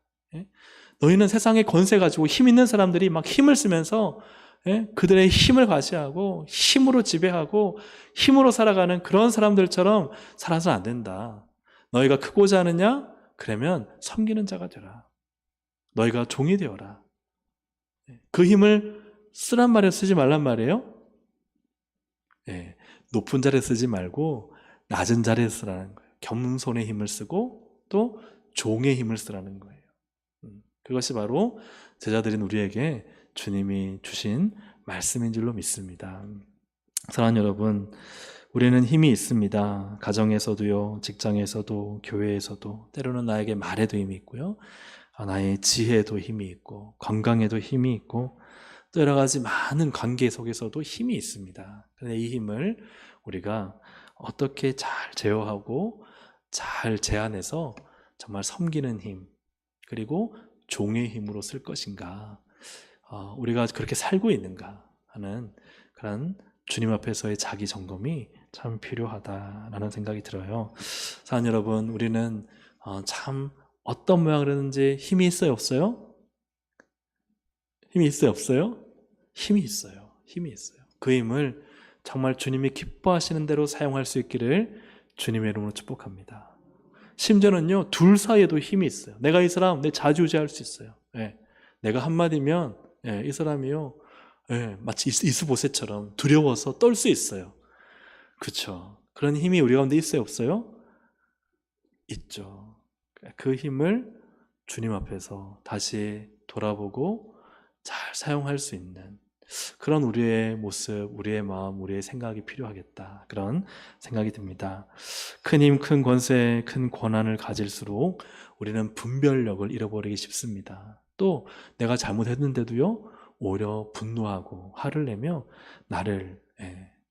너희는 세상의 권세 가지고 힘 있는 사람들이 막 힘을 쓰면서 그들의 힘을 과시하고 힘으로 지배하고 힘으로 살아가는 그런 사람들처럼 살아서는 안 된다. 너희가 크고자 하느냐? 그러면 섬기는 자가 되라. 너희가 종이 되어라. 그 힘을 쓰란 말에 쓰지 말란 말이에요. 높은 자리에 쓰지 말고 낮은 자리에 쓰라는 거예요. 겸손의 힘을 쓰고 또 종의 힘을 쓰라는 거예요. 그것이 바로 제자들인 우리에게 주님이 주신 말씀인 줄로 믿습니다. 사랑하는 여러분, 우리는 힘이 있습니다. 가정에서도요, 직장에서도, 교회에서도, 때로는 나에게 말에도 힘이 있고요, 나의 지혜에도 힘이 있고, 건강에도 힘이 있고, 또 여러 가지 많은 관계 속에서도 힘이 있습니다. 그런데 이 힘을 우리가 어떻게 잘 제어하고 잘 제한해서 정말 섬기는 힘, 그리고 종의 힘으로 쓸 것인가, 우리가 그렇게 살고 있는가 하는 그런 주님 앞에서의 자기 점검이 참 필요하다라는 생각이 들어요. 사랑하는 여러분, 우리는 참 어떤 모양이든지 힘이 있어요, 없어요? 힘이 있어요, 없어요? 힘이 있어요. 힘이 있어요. 그 힘을 정말 주님이 기뻐하시는 대로 사용할 수 있기를 주님의 이름으로 축복합니다. 심지어는요, 둘 사이에도 힘이 있어요. 내가 이 사람 내 좌지우지할 수 있어요. 내가 한마디면 이 사람이요, 마치 이스보셋처럼 두려워서 떨 수 있어요. 그렇죠? 그런 힘이 우리 가운데 있어요, 없어요? 있죠. 그 힘을 주님 앞에서 다시 돌아보고 잘 사용할 수 있는 그런 우리의 모습, 우리의 마음, 우리의 생각이 필요하겠다, 그런 생각이 듭니다. 큰 힘, 큰 권세, 큰 권한을 가질수록 우리는 분별력을 잃어버리기 쉽습니다. 또 내가 잘못했는데도요, 오히려 분노하고 화를 내며 나를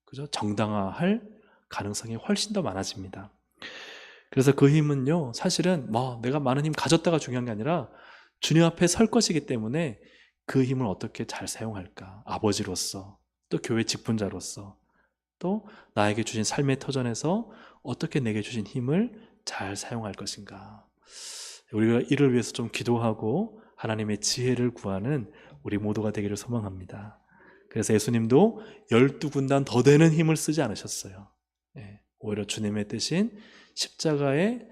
그죠? 정당화할 가능성이 훨씬 더 많아집니다. 그래서 그 힘은요, 사실은 내가 많은 힘 가졌다가 중요한 게 아니라 주님 앞에 설 것이기 때문에 그 힘을 어떻게 잘 사용할까? 아버지로서, 또 교회 직분자로서, 또 나에게 주신 삶의 터전에서 어떻게 내게 주신 힘을 잘 사용할 것인가? 우리가 이를 위해서 좀 기도하고 하나님의 지혜를 구하는 우리 모두가 되기를 소망합니다. 그래서 예수님도 12군단 더 되는 힘을 쓰지 않으셨어요. 오히려 주님의 뜻인 십자가에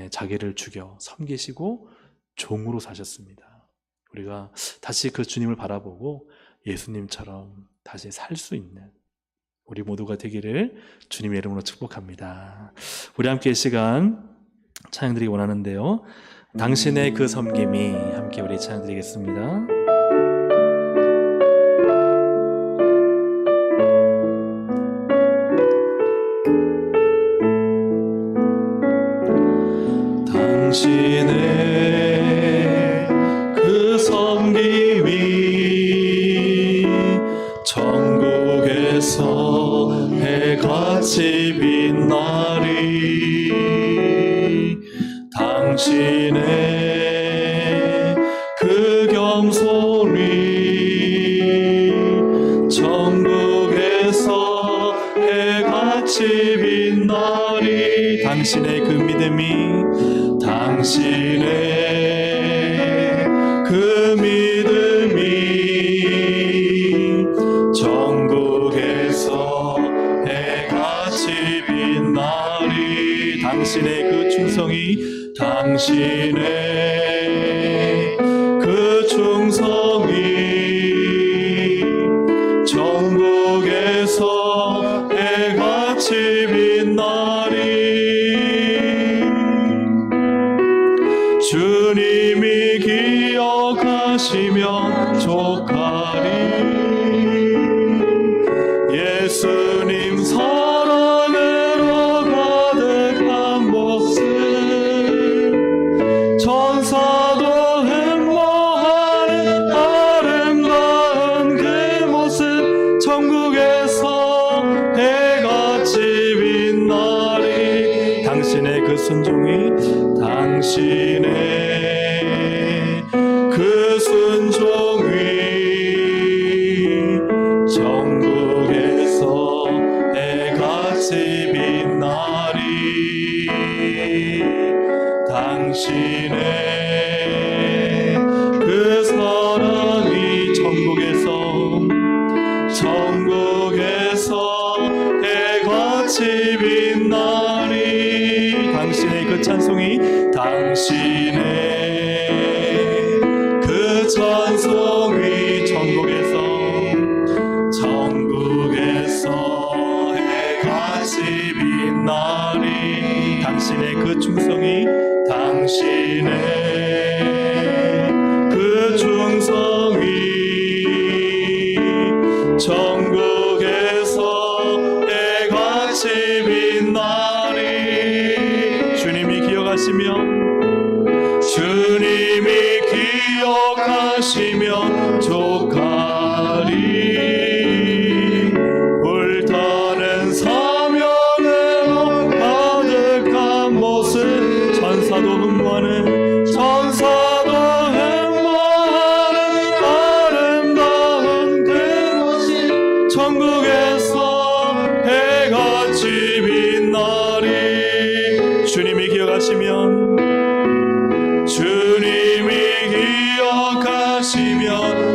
자기를 죽여 섬기시고 종으로 사셨습니다. 우리가 다시 그 주님을 바라보고 예수님처럼 다시 살 수 있는 우리 모두가 되기를 주님의 이름으로 축복합니다. 우리 함께 이 시간 찬양드리기 원하는데요. 당신의 그 섬김이, 함께 우리 찬양드리겠습니다. 당신의 그 섬김이 천국에서 해같이 빛나리. 당신의 그 겸손이 천국에서 해같이 빛나리. 당신의 그 믿음이, 당신의 그 믿음이 천국에서 해같이 빛나리. 당신의 그 충성이, 당신의 그 충성이 천국에서 해같이 빛나리. 주님이 기억하시면 족하리. 예수님 사랑으로 가득한 모습, 천사도 흠모하는 아름다운 그 모습, 천국에서 해같이 빛나리. 당신의 그 순종이, 당신의 그 순종이 천국에서 해같이 빛나리. 당신의 그 사랑이 천국에서 해같이 빛나리. 당신의 그 찬송이, 당신의 그 찬송이 천국에서 해같이 빛나리. 당신의 그 충성이, 당신의 그 충성이 천국에서 해같이 빛나리. 주님이 기억하시면 족하리. 불타는 사명으로 가득한 모습, 천사도 흠모하는 아름다운 그 모습, 천국에서 해같이 빛나리. 주님이 기억하시면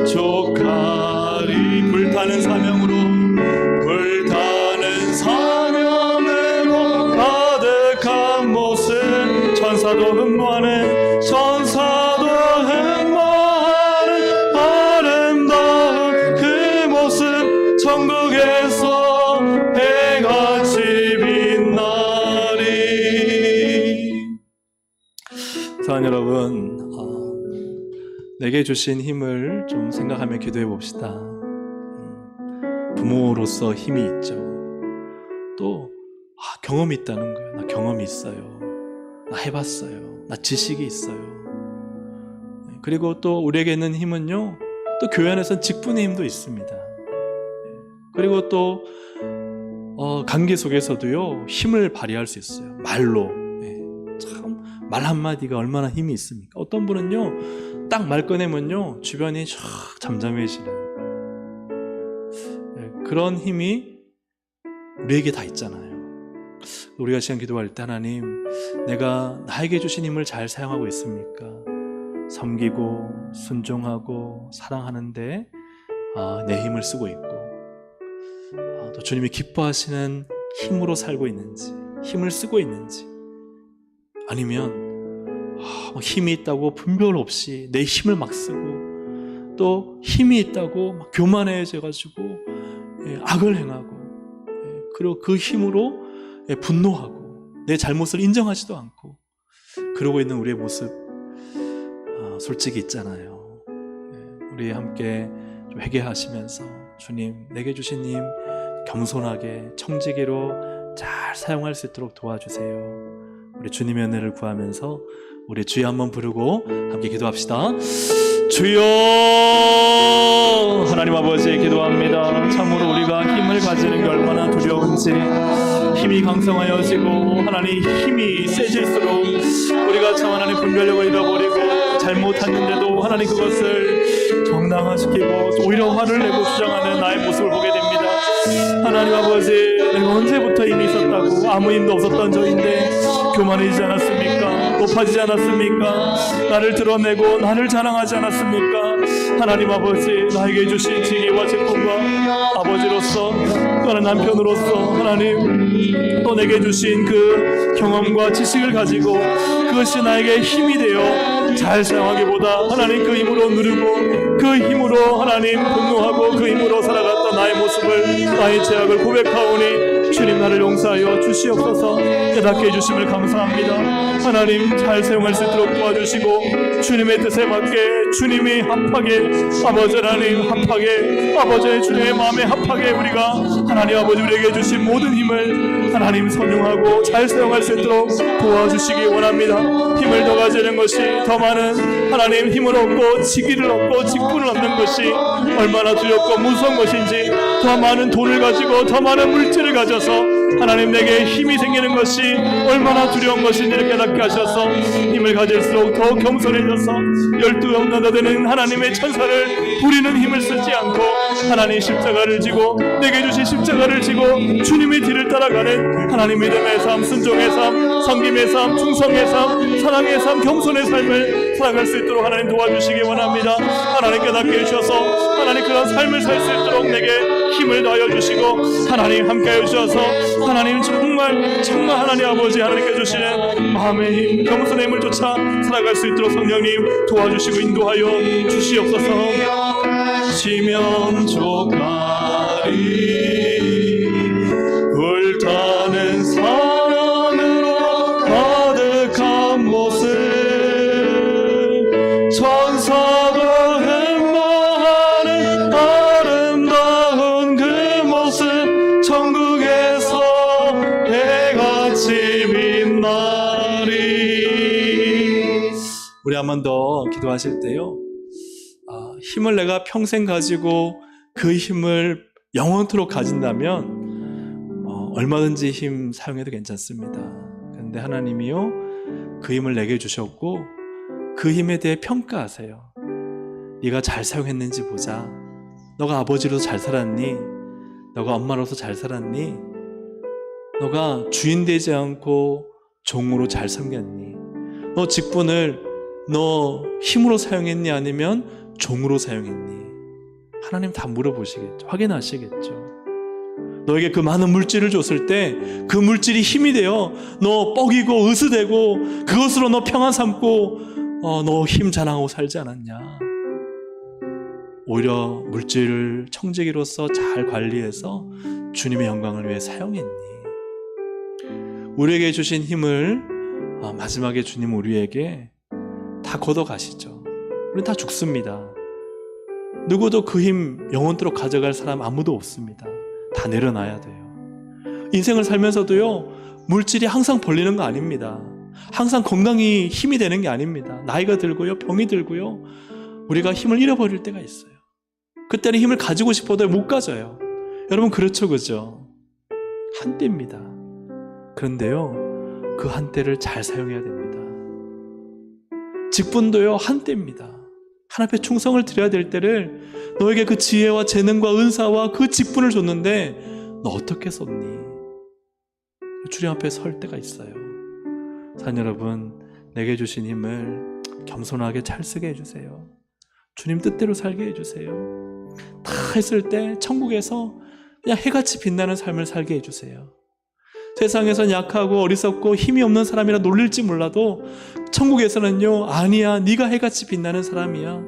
족하리. 불타는 사명으로 가득한 모습, 천사도 흠모하는 아름다운 그 모습, 천국에서 해같이 빛나리. 사랑하는 여러분, 내게 주신 힘을 좀 생각하며 기도해 봅시다. 부모로서 힘이 있죠. 또 경험이 있다는 거예요. 나 경험이 있어요. 나 해봤어요. 나 지식이 있어요. 그리고 또 우리에게 있는 힘은요, 또 교회 안에서는 직분의 힘도 있습니다. 그리고 또 관계 속에서도요, 힘을 발휘할 수 있어요. 말로. 참 말 한마디가 얼마나 힘이 있습니까? 어떤 분은요, 딱 말 꺼내면요, 주변이 쫙 잠잠해지는 그런 힘이 우리에게 다 있잖아요. 우리가 시간 기도할 때, 하나님, 내가 나에게 주신 힘을 잘 사용하고 있습니까? 섬기고 순종하고 사랑하는데 내 힘을 쓰고 있고, 또 주님이 기뻐하시는 힘으로 살고 있는지, 힘을 쓰고 있는지, 아니면 힘이 있다고 분별 없이 내 힘을 막 쓰고, 또 힘이 있다고 막 교만해져가지고 악을 행하고, 그리고 그 힘으로 분노하고 내 잘못을 인정하지도 않고 그러고 있는 우리의 모습 솔직히 있잖아요. 우리 함께 좀 회개하시면서 주님, 내게 주신 힘 겸손하게 청지기로 잘 사용할 수 있도록 도와주세요. 우리 주님의 은혜를 구하면서 우리 주여 한번 부르고 함께 기도합시다. 주여, 하나님 아버지 기도합니다. 참으로 우리가 힘을 가지는 게 얼마나 두려운지, 힘이 강성하여지고 하나님 힘이 세질수록 우리가 참 하나님 분별력을 잃어버리고 잘못했는데도 하나님 그것을 정당화시키고 오히려 화를 내고 주장하는 나의 모습을 보게 됩니다. 하나님 아버지, 내가 언제부터 힘이 있었다고 아무 힘도 없었던 저인데 교만해지지 않았습니까? 높아지지 않았습니까? 나를 드러내고 나를 자랑하지 않았습니까? 하나님 아버지, 나에게 주신 지혜와 직분과 아버지로서 또는 남편으로서 하나님 또 내게 주신 그 경험과 지식을 가지고 그것이 나에게 힘이 되어 잘 사용하기보다 하나님 그 힘으로 누르고 그 힘으로 하나님 분노하고 그 힘으로 살아갔던 나의 모습을, 나의 죄악을 고백하오니 주님 나를 용서하여 주시옵소서. 깨닫게 해주심을 감사합니다. 하나님 잘 사용할 수 있도록 도와주시고 주님의 뜻에 맞게 주님이 합하게 아버지 하나님 합하게 아버지 주님의 마음에 합하게 우리가 하나님 아버지 우리에게 주신 모든 힘을 하나님 선용하고 잘 사용할 수 있도록 도와주시기 원합니다. 힘을 더 가지는 것이 더 많은 하나님 힘을 얻고 지기를 얻고 직분을 얻는 것이 얼마나 두렵고 무서운 것인지, 더 많은 돈을 가지고 더 많은 물질을 가져서 하나님 내게 힘이 생기는 것이 얼마나 두려운 것인지를 깨닫게 하셔서 힘을 가질수록 더 겸손해져서 12명나다 되는 하나님의 천사를 부리는 힘을 쓰지 않고 하나님 십자가를 지고 내게 주신 십자가를 지고 주님의 뒤를 따라가는 하나님 믿음의 삶, 순종의 삶, 섬김의 삶, 충성의 삶, 사랑의 삶, 겸손의 삶을 살아갈 수 있도록 하나님 도와주시기 원합니다. 하나님 깨닫게 해주셔서 하나님 그런 삶을 살 수 있도록 내게 힘을 더하여 주시고 하나님 함께해 주셔서 하나님 정말 하나님 아버지 하나님께 주시는 마음의 힘, 겸손의 힘을 쫓아 살아갈 수 있도록 성령님 도와주시고 인도하여 주시옵소서. 지면 족하리 불타는 사랑으로 가득한 모습, 천사도 흠모하는 아름다운 그 모습, 천국에서 해같이 빛나리. 우리 한 번 더 기도하실 때요, 힘을 내가 평생 가지고 그 힘을 영원토록 가진다면 얼마든지 힘 사용해도 괜찮습니다. 그런데 하나님이요, 그 힘을 내게 주셨고 그 힘에 대해 평가하세요. 네가 잘 사용했는지 보자. 너가 아버지로서 잘 살았니? 너가 엄마로서 잘 살았니? 너가 주인 되지 않고 종으로 잘 섬겼니? 너 직분을 너 힘으로 사용했니? 아니면 종으로 사용했니? 하나님 다 물어보시겠죠. 확인하시겠죠. 너에게 그 많은 물질을 줬을 때 그 물질이 힘이 되어 너 뻐기고 으스대고 그것으로 너 평안 삼고 너 힘 자랑하고 살지 않았냐? 오히려 물질을 청지기로서 잘 관리해서 주님의 영광을 위해 사용했니? 우리에게 주신 힘을 마지막에 주님 우리에게 다 걷어가시죠. 우리는 다 죽습니다. 누구도 그 힘 영원토록 가져갈 사람 아무도 없습니다. 다 내려놔야 돼요. 인생을 살면서도요, 물질이 항상 벌리는 거 아닙니다. 항상 건강이 힘이 되는 게 아닙니다. 나이가 들고요, 병이 들고요, 우리가 힘을 잃어버릴 때가 있어요. 그때는 힘을 가지고 싶어도 못 가져요. 여러분 그렇죠, 그죠? 한때입니다. 그런데요, 그 한때를 잘 사용해야 됩니다. 직분도요, 한때입니다. 하나님 앞에 충성을 드려야 될 때를 너에게 그 지혜와 재능과 은사와 그 직분을 줬는데 너 어떻게 썼니? 주님 앞에 설 때가 있어요. 사랑 여러분, 내게 주신 힘을 겸손하게 잘 쓰게 해주세요. 주님 뜻대로 살게 해주세요. 다 했을 때 천국에서 그냥 해같이 빛나는 삶을 살게 해주세요. 세상에선 약하고 어리석고 힘이 없는 사람이라 놀릴지 몰라도 천국에서는요, 아니야, 네가 해같이 빛나는 사람이야,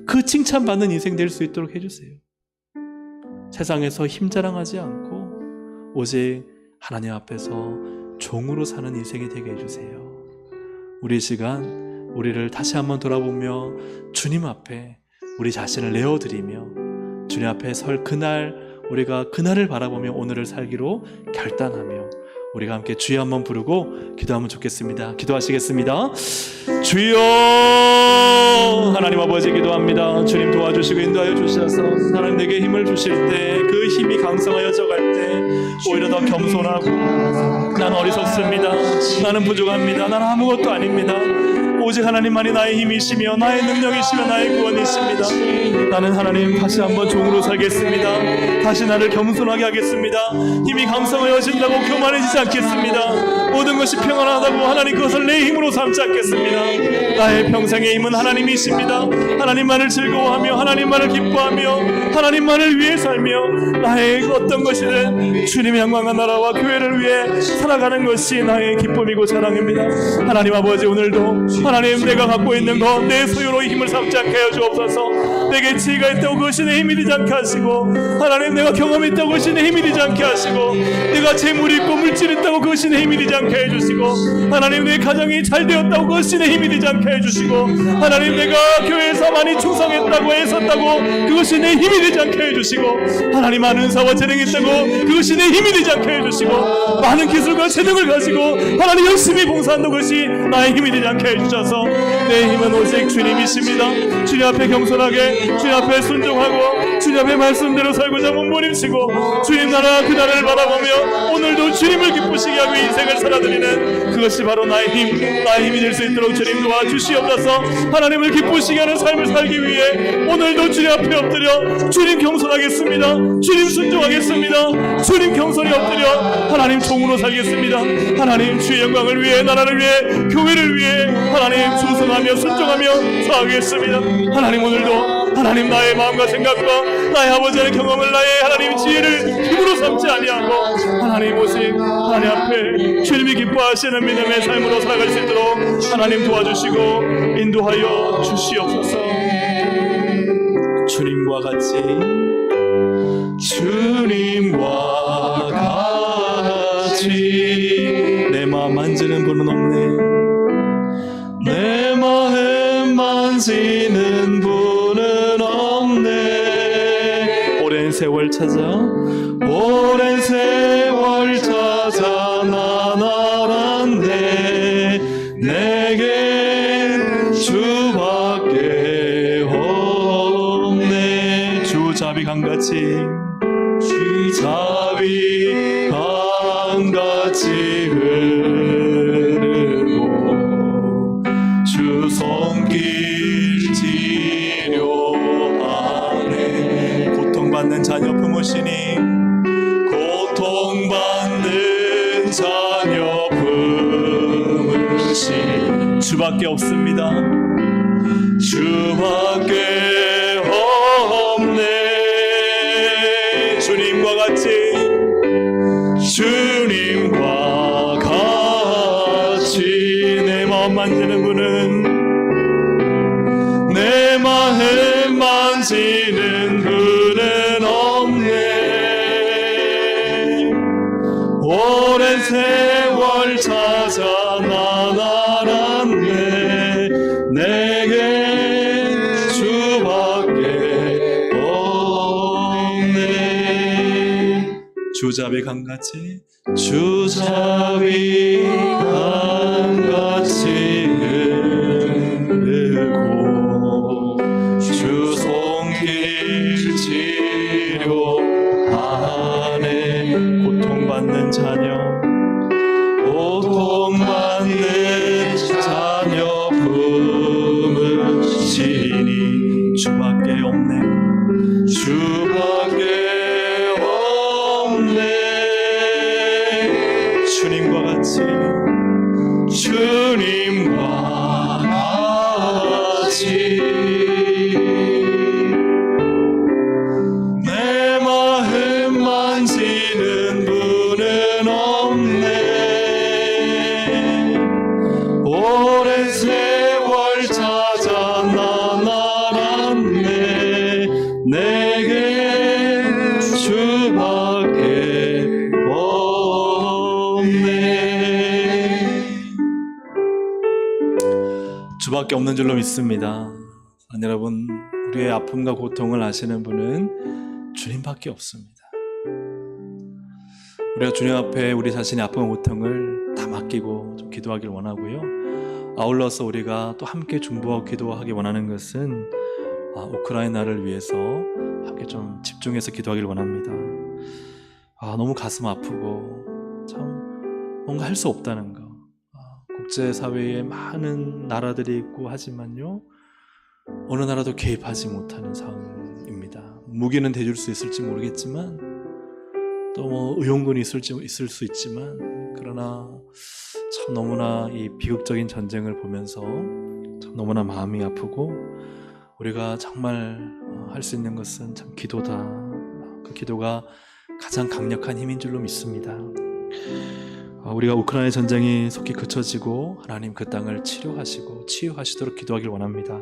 그 칭찬받는 인생 될 수 있도록 해주세요. 세상에서 힘 자랑하지 않고 오직 하나님 앞에서 종으로 사는 인생이 되게 해주세요. 우리 시간 우리를 다시 한번 돌아보며 주님 앞에 우리 자신을 내어드리며 주님 앞에 설 그날 우리가 그날을 바라보며 오늘을 살기로 결단하며 우리가 함께 주여 한번 부르고 기도하면 좋겠습니다. 기도하시겠습니다. 주여, 하나님 아버지 기도합니다. 주님 도와주시고 인도하여 주셔서 하나님 내게 힘을 주실 때 그 힘이 강성하여져 갈 때 오히려 더 겸손하고 난 어리석습니다. 나는 부족합니다. 나는 아무것도 아닙니다. 오직 하나님만이 나의 힘이시며 나의 능력이시며 나의 구원이십니다. 나는 하나님 다시 한번 종으로 살겠습니다. 다시 나를 겸손하게 하겠습니다. 힘이 강성하여진다고 교만해지지 않겠습니다. 모든 것이 평안하다고 하나님 그것을 내 힘으로 삼지 않겠습니다. 나의 평생의 힘은 하나님이십니다. 하나님만을 즐거워하며 하나님만을 기뻐하며 하나님만을 위해 살며 나의 어떤 것이든 주님의 영광한 나라와 교회를 위해 살아가는 것이 나의 기쁨이고 자랑입니다. 하나님 아버지, 오늘도 하나님 내가 갖고 있는 것 내 소유로 힘을 삼지 않게 하여 주옵소서. 내게 지혜가 있다고 그것이 내 힘이 되지 않게 하시고, 하나님 내가 경험이 있다고 그것이 내 힘이 되지 않게 하시고, 내가 재물이 있고 물질이 있다고 그것이 내 힘이 되지 않게 해주시고, 하나님 내 가정이 잘 되었다고 그것이 내 힘이 되지 않게 해주시고, 하나님 내가 교회에서 많이 충성했다고 애썼다고 그것이 내 힘이 되지 않게 해주시고, 하나님 많은 은사와 재능이 있다고 그것이 내 힘이 되지 않게 해주시고, 많은 기술과 재능을 가지고 하나님 열심히 봉사한다고 그것이 나의 힘이 되지 않게 해주셔서 내 힘은 오직 주님이십니다. 주님 앞에 겸손하게 주님 앞에 순종하고 주님 앞에 말씀대로 살고자 몸부림치고 주님 나라 그 나라를 바라보며 오늘도 주님을 기쁘시게 하고 인생을 살아드리는 그것이 바로 나의 힘이 될 수 있도록 주님 도와주시옵소서. 하나님을 기쁘시게 하는 삶을 살기 위해 오늘도 주님 앞에 엎드려 주님 겸손하겠습니다. 주님 순종하겠습니다. 주님 겸손히 엎드려 하나님 종으로 살겠습니다. 하나님 주의 영광을 위해 나라를 위해 교회를 위해 하나님 충성하며 순종하며 사하겠습니다. 하나님 오늘도 하나님 나의 마음과 생각과 나의 아버지의 경험을 나의 하나님 지혜를 힘으로 삼지 아니하고 하나님 오직 하나님 앞에 주님이 기뻐하시는 믿음의 삶으로 살아갈 수 있도록 하나님 도와주시고 인도하여 주시옵소서. 주님과 같이 내 마음 만지는 분은 없네. 내 마음 만지는 분은 없네. 오랜 세월 찾아 난 알았네. 내겐 주밖에 없네. 주자비 강같이 흐르고 주 손길 치료하네. 고통받는 자녀 품으시니 고통받는 자녀 품으시니 주밖에 없습니다. 주밖에 없네. 주님과 같이 내 마음 만지는 분은 내 마음 만지는 분은 없네. 오랜 세월 찾아 난 알았네. 내게 주밖에 없네. 주자비 강같이 흐르고 주 손길 치료하네. 고통받는 자녀 품으시니 주밖에 없네. 주님과 같이 내 마음 만지는 분은 없네. 오랜 세월 찾아 난 알았네. 내게 주밖에 없네. 하나님밖에 없는 줄로 믿습니다. 여러분, 우리의 아픔과 고통을 아시는 분은 주님밖에 없습니다. 우리가 주님 앞에 우리 자신의 아픔과 고통을 다 맡기고 좀 기도하길 원하고요. 아울러서 우리가 또 함께 중보하고 기도하기 원하는 것은 우크라이나를 위해서 함께 좀 집중해서 기도하길 원합니다. 너무 가슴 아프고 참 뭔가 할 수 없다는 거. 국제사회에 많은 나라들이 있고 하지만요, 어느 나라도 개입하지 못하는 상황입니다. 무기는 대줄 수 있을지 모르겠지만, 또 뭐 의용군이 있을 수 있지만, 그러나 참 너무나 이 비극적인 전쟁을 보면서 참 너무나 마음이 아프고, 우리가 정말 할 수 있는 것은 참 기도다. 그 기도가 가장 강력한 힘인 줄로 믿습니다. 우리가 우크라이나 전쟁이 속히 그쳐지고 하나님 그 땅을 치료하시고 치유하시도록 기도하길 원합니다.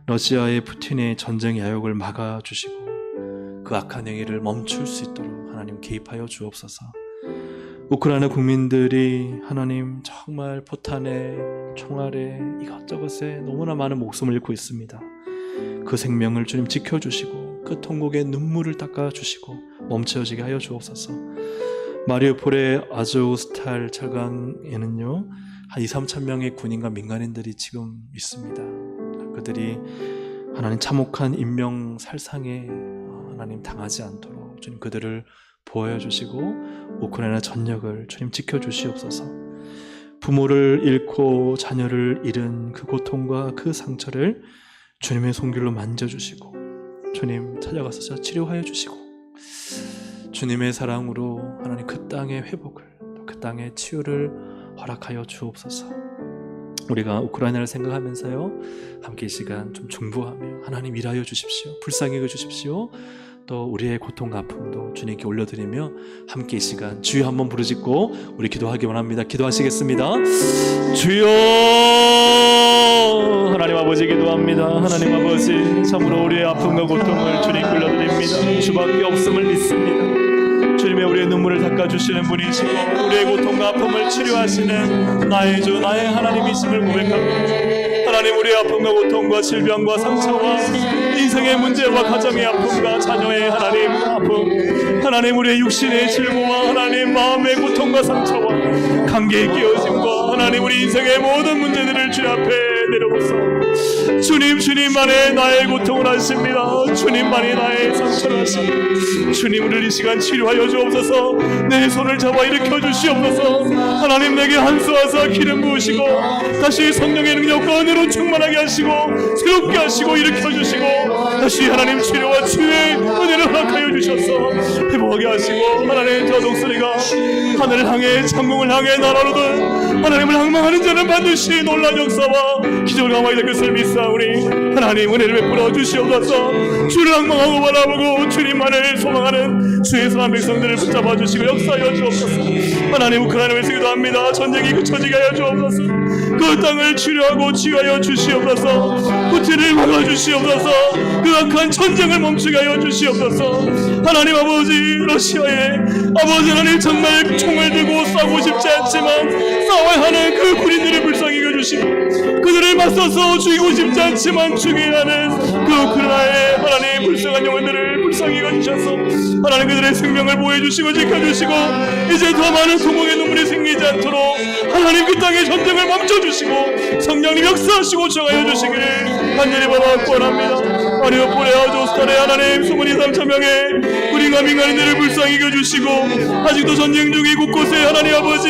러시아의 푸틴의 전쟁 야욕을 막아주시고 그 악한 행위를 멈출 수 있도록 하나님 개입하여 주옵소서. 우크라이나 국민들이 하나님 정말 포탄에 총알에 이것저것에 너무나 많은 목숨을 잃고 있습니다. 그 생명을 주님 지켜주시고 그 통곡의 눈물을 닦아주시고 멈춰지게 하여 주옵소서. 마리우폴의 아조스탈 철강에는요 한 2-3천 명의 군인과 민간인들이 지금 있습니다. 그들이 하나님 참혹한 인명 살상에 하나님 당하지 않도록 주님 그들을 보호해 주시고 우크라이나 전역을 주님 지켜주시옵소서. 부모를 잃고 자녀를 잃은 그 고통과 그 상처를 주님의 손길로 만져주시고 주님 찾아가서 치료하여 주시고 주님의 사랑으로 하나님 그 땅의 회복을 또 그 땅의 치유를 허락하여 주옵소서. 우리가 우크라이나를 생각하면서요 함께 이 시간 좀 중보하며 하나님 일하여 주십시오. 불쌍히 여겨 주십시오. 또 우리의 고통과 아픔도 주님께 올려드리며 함께 이 시간 주여 한번 부르짖고 우리 기도하기 원합니다. 기도하시겠습니다. 주여. 하나님 아버지 기도합니다. 하나님 아버지 참으로 우리의 아픔과 고통을 주님 올려드립니다. 주밖에 없음을 믿습니다. 주님의 우리의 눈물을 닦아주시는 분이시고 우리의 고통과 아픔을 치료하시는 나의 주 나의 하나님이심을 고백합니다. 하나님 우리의 아픔과 고통과 질병과 상처와 인생의 문제와 가정의 아픔과 자녀의 하나님 아픔 하나님 우리의 육신의 질고와 하나님 마음의 고통과 상처와 관계의 깨어짐과 하나님 우리 인생의 모든 문제들을 주님 앞에 내려놓소 주님만이 나의 고통을 하십니다. 주님만이 나의 상처를 하십니다. 주님 우리를 이 시간 치료하여 주옵소서. 내 손을 잡아 일으켜 주시옵소서. 하나님 내게 한수하사 기름 부으시고 다시 성령의 능력과 은혜로 충만하게 하시고 새롭게 하시고 일으켜 주시고 다시 하나님 치료와 치유의 은혜를 허락하여 주셔서 회복하게 하시고 하나님 저 독수리가 하늘을 향해 창공을 향해 날아오르듯 하나님을 항망하는 자는 반드시 놀라운 역사와 기적을 감하게 될 것을 믿사오니 하나님 은혜를 베풀어 주시옵소서. 주를 항망하고 바라보고 주님만을 소망하는 주의 사랑 백성들을 붙잡아 주시고 역사하여 주옵소서. 하나님 우크라이나를 위해서 기도합니다. 전쟁이 그쳐지게 하여 주옵소서. 그 땅을 치료하고 치유하여 주시옵소서. 푸틴을 막아주시옵소서. 그 악한 전쟁을 멈추게 하여 주시옵소서. 하나님 아버지 러시아에 아버지 하나님 정말 총을 들고 싸우고 싶지 않지만 싸워야 하는 그 군인들을 불쌍히 여겨주시고 그들을 맞서서 죽이고 싶지 않지만 죽여야 하는 그 우크라이나의 하나님 불쌍한 영혼들을 불쌍히 여겨주셔서 하나님 그들의 생명을 보호해주시고 지켜주시고 이제 더 많은 소공의 눈물이 생기지 않도록 하나님 그 땅의 전쟁을 멈춰주시고 성령님 역사하시고 정하여 주시기를 간절히 바라 구원합니다. 마리우폴의 아조스탈의 하나님 23,000명의 군인과 민간인들을 불쌍히 여겨주시고 아직도 전쟁 중인 곳곳에 하나님 아버지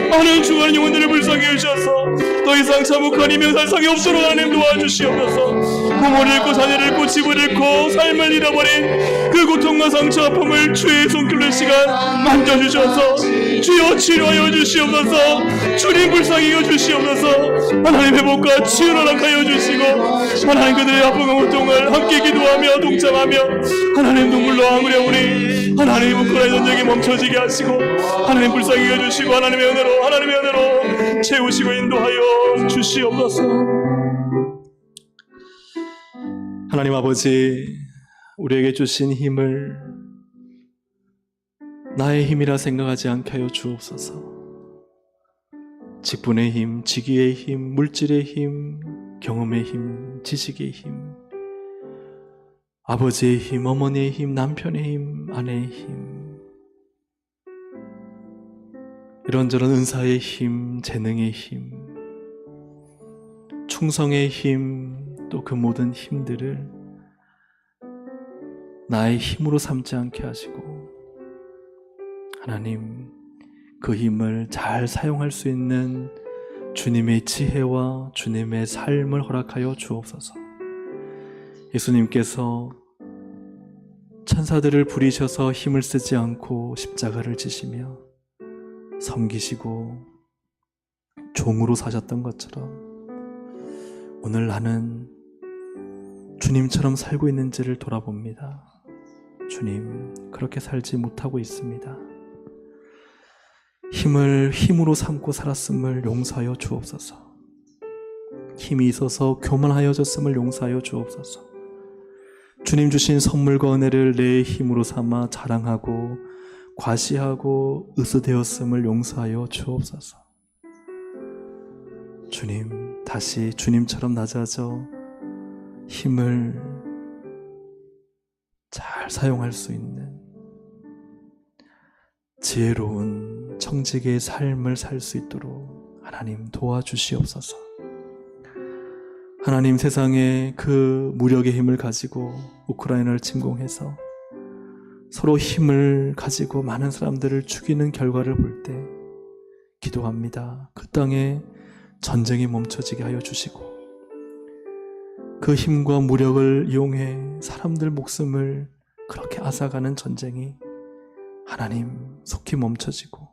많은 죽어가는 영혼들을 불쌍히 여주셔서 더 이상 참혹한 이명살상이 없도록 하나님 도와주시옵소서. 부모를 잃고 자녀를 잃고 집을 잃고 삶을 잃어버린 그 고통과 상처 아픔을 주의 손길로 시간 만져주셔서 주여 치료하여 주시옵소서. 주님 불쌍히 여주시옵소서. 하나님 회복과 치유를 허락하여 주시고 하나님 그들의 아픔과 고통을 함께 기도하며 동참하며 하나님 눈물로 아무려오니 하나님 우크라이나 전쟁이 멈춰지게 하시고 하나님 불쌍히 여주시고 하나님의 은혜로 채우시고 인도하여 주시옵소서. 하나님 아버지 우리에게 주신 힘을 나의 힘이라 생각하지 않게 하여 주옵소서. 직분의 힘, 직위의 힘, 물질의 힘, 경험의 힘, 지식의 힘, 아버지의 힘, 어머니의 힘, 남편의 힘, 아내의 힘, 이런저런 은사의 힘, 재능의 힘, 충성의 힘, 또 그 모든 힘들을 나의 힘으로 삼지 않게 하시고 하나님, 그 힘을 잘 사용할 수 있는 주님의 지혜와 주님의 삶을 허락하여 주옵소서. 예수님께서 천사들을 부리셔서 힘을 쓰지 않고 십자가를 지시며 섬기시고 종으로 사셨던 것처럼 오늘 나는 주님처럼 살고 있는지를 돌아봅니다. 주님, 그렇게 살지 못하고 있습니다. 힘을 힘으로 삼고 살았음을 용서하여 주옵소서. 힘이 있어서 교만하여졌음을 용서하여 주옵소서. 주님 주신 선물과 은혜를 내 힘으로 삼아 자랑하고 과시하고 으스대었음을 용서하여 주옵소서. 주님, 다시 주님처럼 낮아져 힘을 잘 사용할 수 있는 지혜로운 청지기의 삶을 살 수 있도록 하나님 도와주시옵소서. 하나님, 세상에 그 무력의 힘을 가지고 우크라이나를 침공해서 서로 힘을 가지고 많은 사람들을 죽이는 결과를 볼 때 기도합니다. 그 땅에 전쟁이 멈춰지게 하여 주시고 그 힘과 무력을 이용해 사람들 목숨을 그렇게 앗아가는 전쟁이 하나님 속히 멈춰지고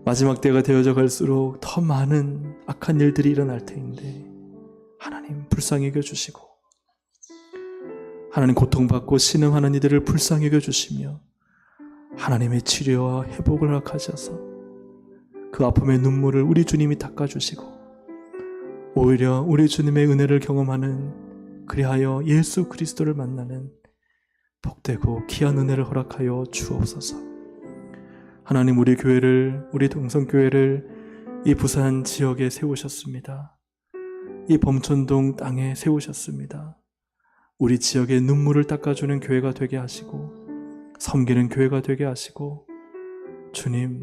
마지막 때가 되어져 갈수록 더 많은 악한 일들이 일어날 테인데 하나님 불쌍히 여겨주시고 하나님 고통받고 신음하는 이들을 불쌍히 여겨주시며 하나님의 치료와 회복을 허락하셔서 그 아픔의 눈물을 우리 주님이 닦아주시고 오히려 우리 주님의 은혜를 경험하는, 그리하여 예수 그리스도를 만나는 복되고 귀한 은혜를 허락하여 주옵소서. 하나님, 우리 교회를, 우리 동성교회를 이 부산 지역에 세우셨습니다. 이 범천동 땅에 세우셨습니다. 우리 지역의 눈물을 닦아주는 교회가 되게 하시고 섬기는 교회가 되게 하시고, 주님,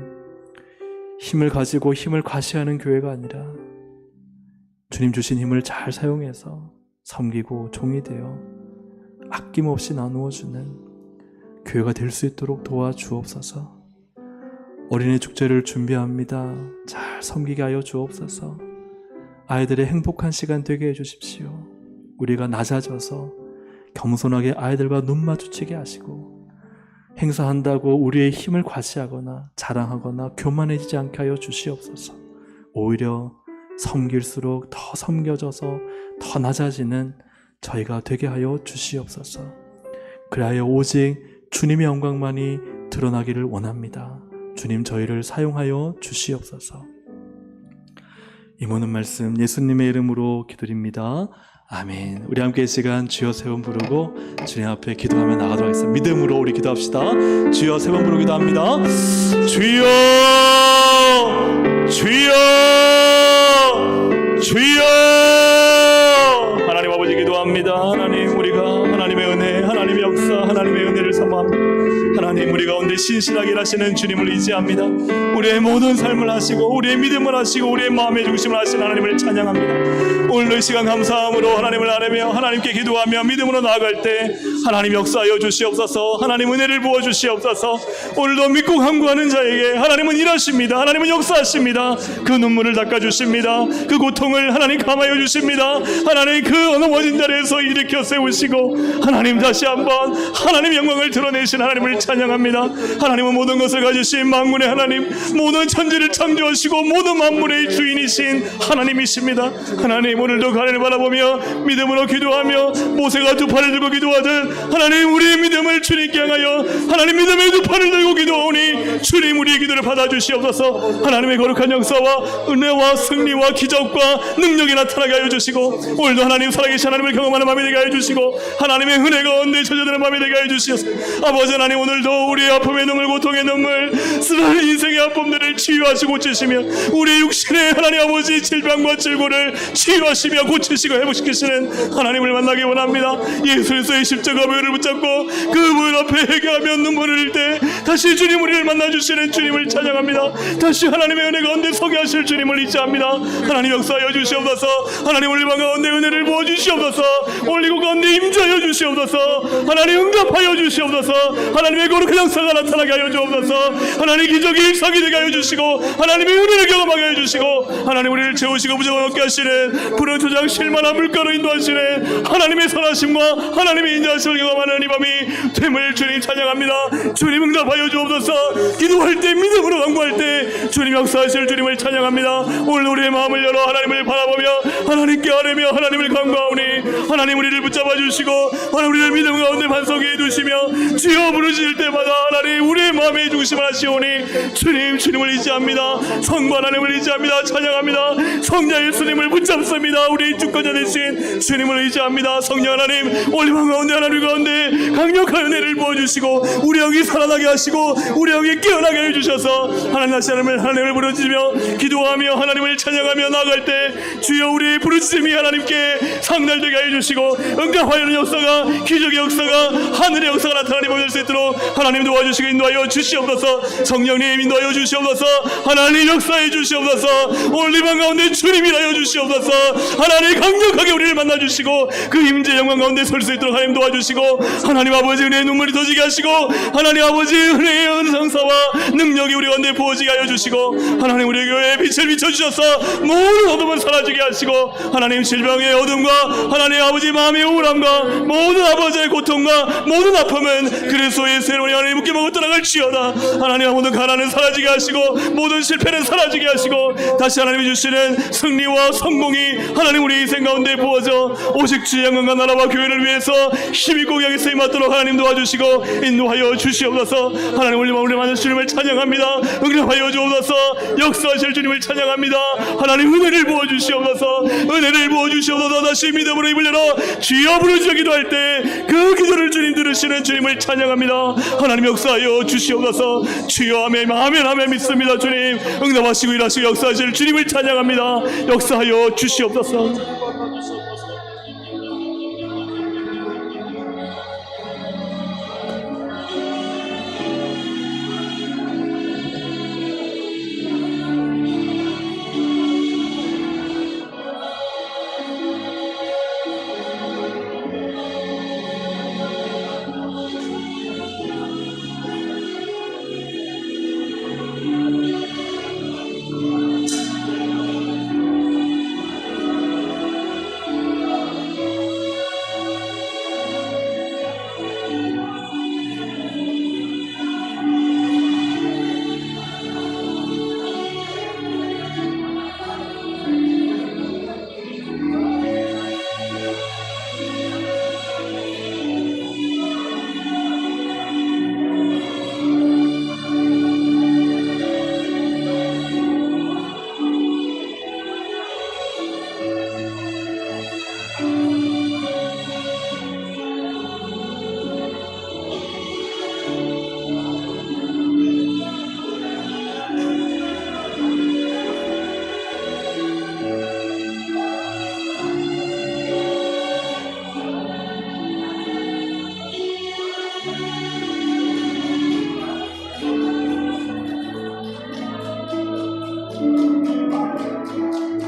힘을 가지고 힘을 과시하는 교회가 아니라 주님 주신 힘을 잘 사용해서 섬기고 종이 되어 아낌없이 나누어주는 교회가 될 수 있도록 도와주옵소서. 어린이 축제를 준비합니다. 잘 섬기게 하여 주옵소서. 아이들의 행복한 시간 되게 해주십시오. 우리가 낮아져서 겸손하게 아이들과 눈 마주치게 하시고 행사한다고 우리의 힘을 과시하거나 자랑하거나 교만해지지 않게 하여 주시옵소서. 오히려 섬길수록 더 섬겨져서 더 낮아지는 저희가 되게 하여 주시옵소서. 그리하여 오직 주님의 영광만이 드러나기를 원합니다. 주님, 저희를 사용하여 주시옵소서. 이 모든 말씀 예수님의 이름으로 기도드립니다. 아멘. 우리 함께 이 시간 주여 세 번 부르고 주님 앞에 기도하며 나가도록 하겠습니다. 믿음으로 우리 기도합시다. 주여 세 번 부르고 기도합니다. 주여, 주여, 주여. 하나님 아버지 기도합니다. 하나님, 우리가 하나님의 은혜, 하나님의 역사, 하나님의 은혜를 사모합니다. 하나님, 우리 가운데 신실하게 일하시는 주님을 의지합니다. 우리의 모든 삶을 하시고 우리의 믿음을 하시고 우리의 마음의 중심을 하시는 하나님을 찬양합니다. 오늘도 이 시간 감사함으로 하나님을 아뢰며 하나님께 기도하며 믿음으로 나아갈 때 하나님 역사하여 주시옵소서. 하나님 은혜를 부어 주시옵소서. 오늘도 믿고 간구하는 자에게 하나님은 일하십니다. 하나님은 역사하십니다. 그 눈물을 닦아주십니다. 그 고통을 하나님 감하여 주십니다. 하나님 그 넘어진 자리에서 일으켜 세우시고 하나님 다시 한번 하나님의 영광을 드러내신 하나님을 찬양합니다. 하나님은 모든 것을 가지신 만군의 하나님, 모든 천지를 창조하시고 모든 만물의 주인이신 하나님이십니다. 하나님, 오늘도 하나님을 바라보며 믿음으로 기도하며 모세가 두 팔을 들고 기도하듯 하나님, 우리의 믿음을 주님께 향하여 하나님 믿음의 두 팔을 들고 기도하오니 주님, 우리의 기도를 받아주시옵소서. 하나님의 거룩한 역사와 은혜와 승리와 기적과 능력이 나타나게 하여 주시고 오늘도 하나님 살아계신 하나님을 경험하는 밤이 되게 해주시고 하나님의 은혜 가운데 젖어드는 밤이 되게 해주시옵소서. 아버지 하나님, 오늘도 우리의 아픔의 눈물, 고통의 눈물, 쓰라린 인생의 아픔들을 치유하시고 고치시며 우리의 육신의 하나님 아버지 질병과 질고를 치유하시며 고치시고 회복시키시는 하나님을 만나기 원합니다. 예수 그리스도의 십자가 보혈을 붙잡고 그 보혈 앞에 회개하며 눈물을 흘릴 때 다시 주님 우리를 만나주시는 주님을 찬양합니다. 다시 하나님의 은혜 가운데 서게 하실 주님을 의지합니다. 하나님 역사하여 주시옵소서. 하나님 우리 방 가운데 은혜를 부어주시옵소서. 올리고 가운데 임재하여 주시옵소서. 하나님 응답하여 주시옵소서. 하나님의 거룩한 역사가 나타나게 하여 주옵소서. 하나님 기적이 일상이 되게 하여 주시고 하나님의 은혜를 경험하게 하여 주시고 하나님 우리를 채우시고 부정을 얻게 하시는 푸른 초장 실만한 물가로 인도하시는 하나님의 선하심과 하나님의 인자하심을 경험하는 이 밤이 됨을 주님 찬양합니다. 주님 응답하여 주옵소서. 기도할 때 믿음으로 간구할 때 주님 역사하실 주님을 찬양합니다. 오늘 우리의 마음을 열어 하나님을 바라보며 하나님께 아뢰며 하나님을 간구하오니 하나님 우리를 붙잡아 주시고 하나님 우리를 믿음 가운데 반석에 두시며 주여 부르실 때마다 하나님 우리의 마음의 중심을 하시오니 주님을 의지합니다. 성부 하나님을 의지합니다. 찬양합니다. 성자 예수님을 붙잡습니다. 우리의 주권자 되신 주님을 의지합니다. 성령 하나님 올리 방 가운데 하나님 가운데 강력한 은혜를 부어주시고 우리 영이 살아나게 하시고 우리 영이 깨어나게 해주셔서 하나님 다시 하나님을 부르짖으며 기도하며 하나님을 찬양하며 나아갈 때 주여 우리의 부르짖음이 하나님께 상달되게 해주시고 응답하여는 역사가 기적의 역사가 하늘의 역사가 나타나니 보일 수 있도록 하나님 도와주시고 인도하여 주시옵소서. 성령님 인도하여 주시옵소서. 하나님 역사해 주시옵소서. 오늘 이 방 가운데 주님이 하여 주시옵소서. 하나님 강력하게 우리를 만나주시고 그 임재 영광 가운데 설 수 있도록 하나님 도와주시고 하나님 아버지 은혜의 눈물이 터지게 하시고 하나님 아버지 은혜의 은성사와 능력이 우리 가운데 부어지게 하여 주시고 하나님 우리 교회에 빛을 비춰주셔서 모든 어둠을 사라지게 하시고 하나님 질병의 어둠과 하나님 아버지 마음의 우울함과 모든 아버지의 고통과 모든 아픔은 그리스도의 새로운 하나님 묶임하고 떠나갈지어다. 하나님 모든 가난은 사라지게 하시고 모든 실패는 사라지게 하시고 다시 하나님이 주시는 승리와 성공이 하나님 우리 인생 가운데 부어져 오직 주의 영광과 나라와 교회를 위해서 힘있고 강하게 임하도록 하나님 도와주시고 인도하여 주시옵소서. 하나님 우리 만난 주님을 찬양합니다. 응답하여 주옵소서. 역사하실 주님을 찬양합니다. 하나님 은혜를 부어주시옵소서. 은혜를 부어주시옵소서. 다시 믿음으로 입을 열어 주여 부르짖어 기도할 때 그 기도를 주님 들으시는 주님을 찬양합니다. 하나님 역사하여 주시옵소서. 주여 아멘 아멘 아멘 믿습니다. 주님 응답하시고 일하시고 역사하실 주님을 찬양합니다. 역사하여 주시옵소서.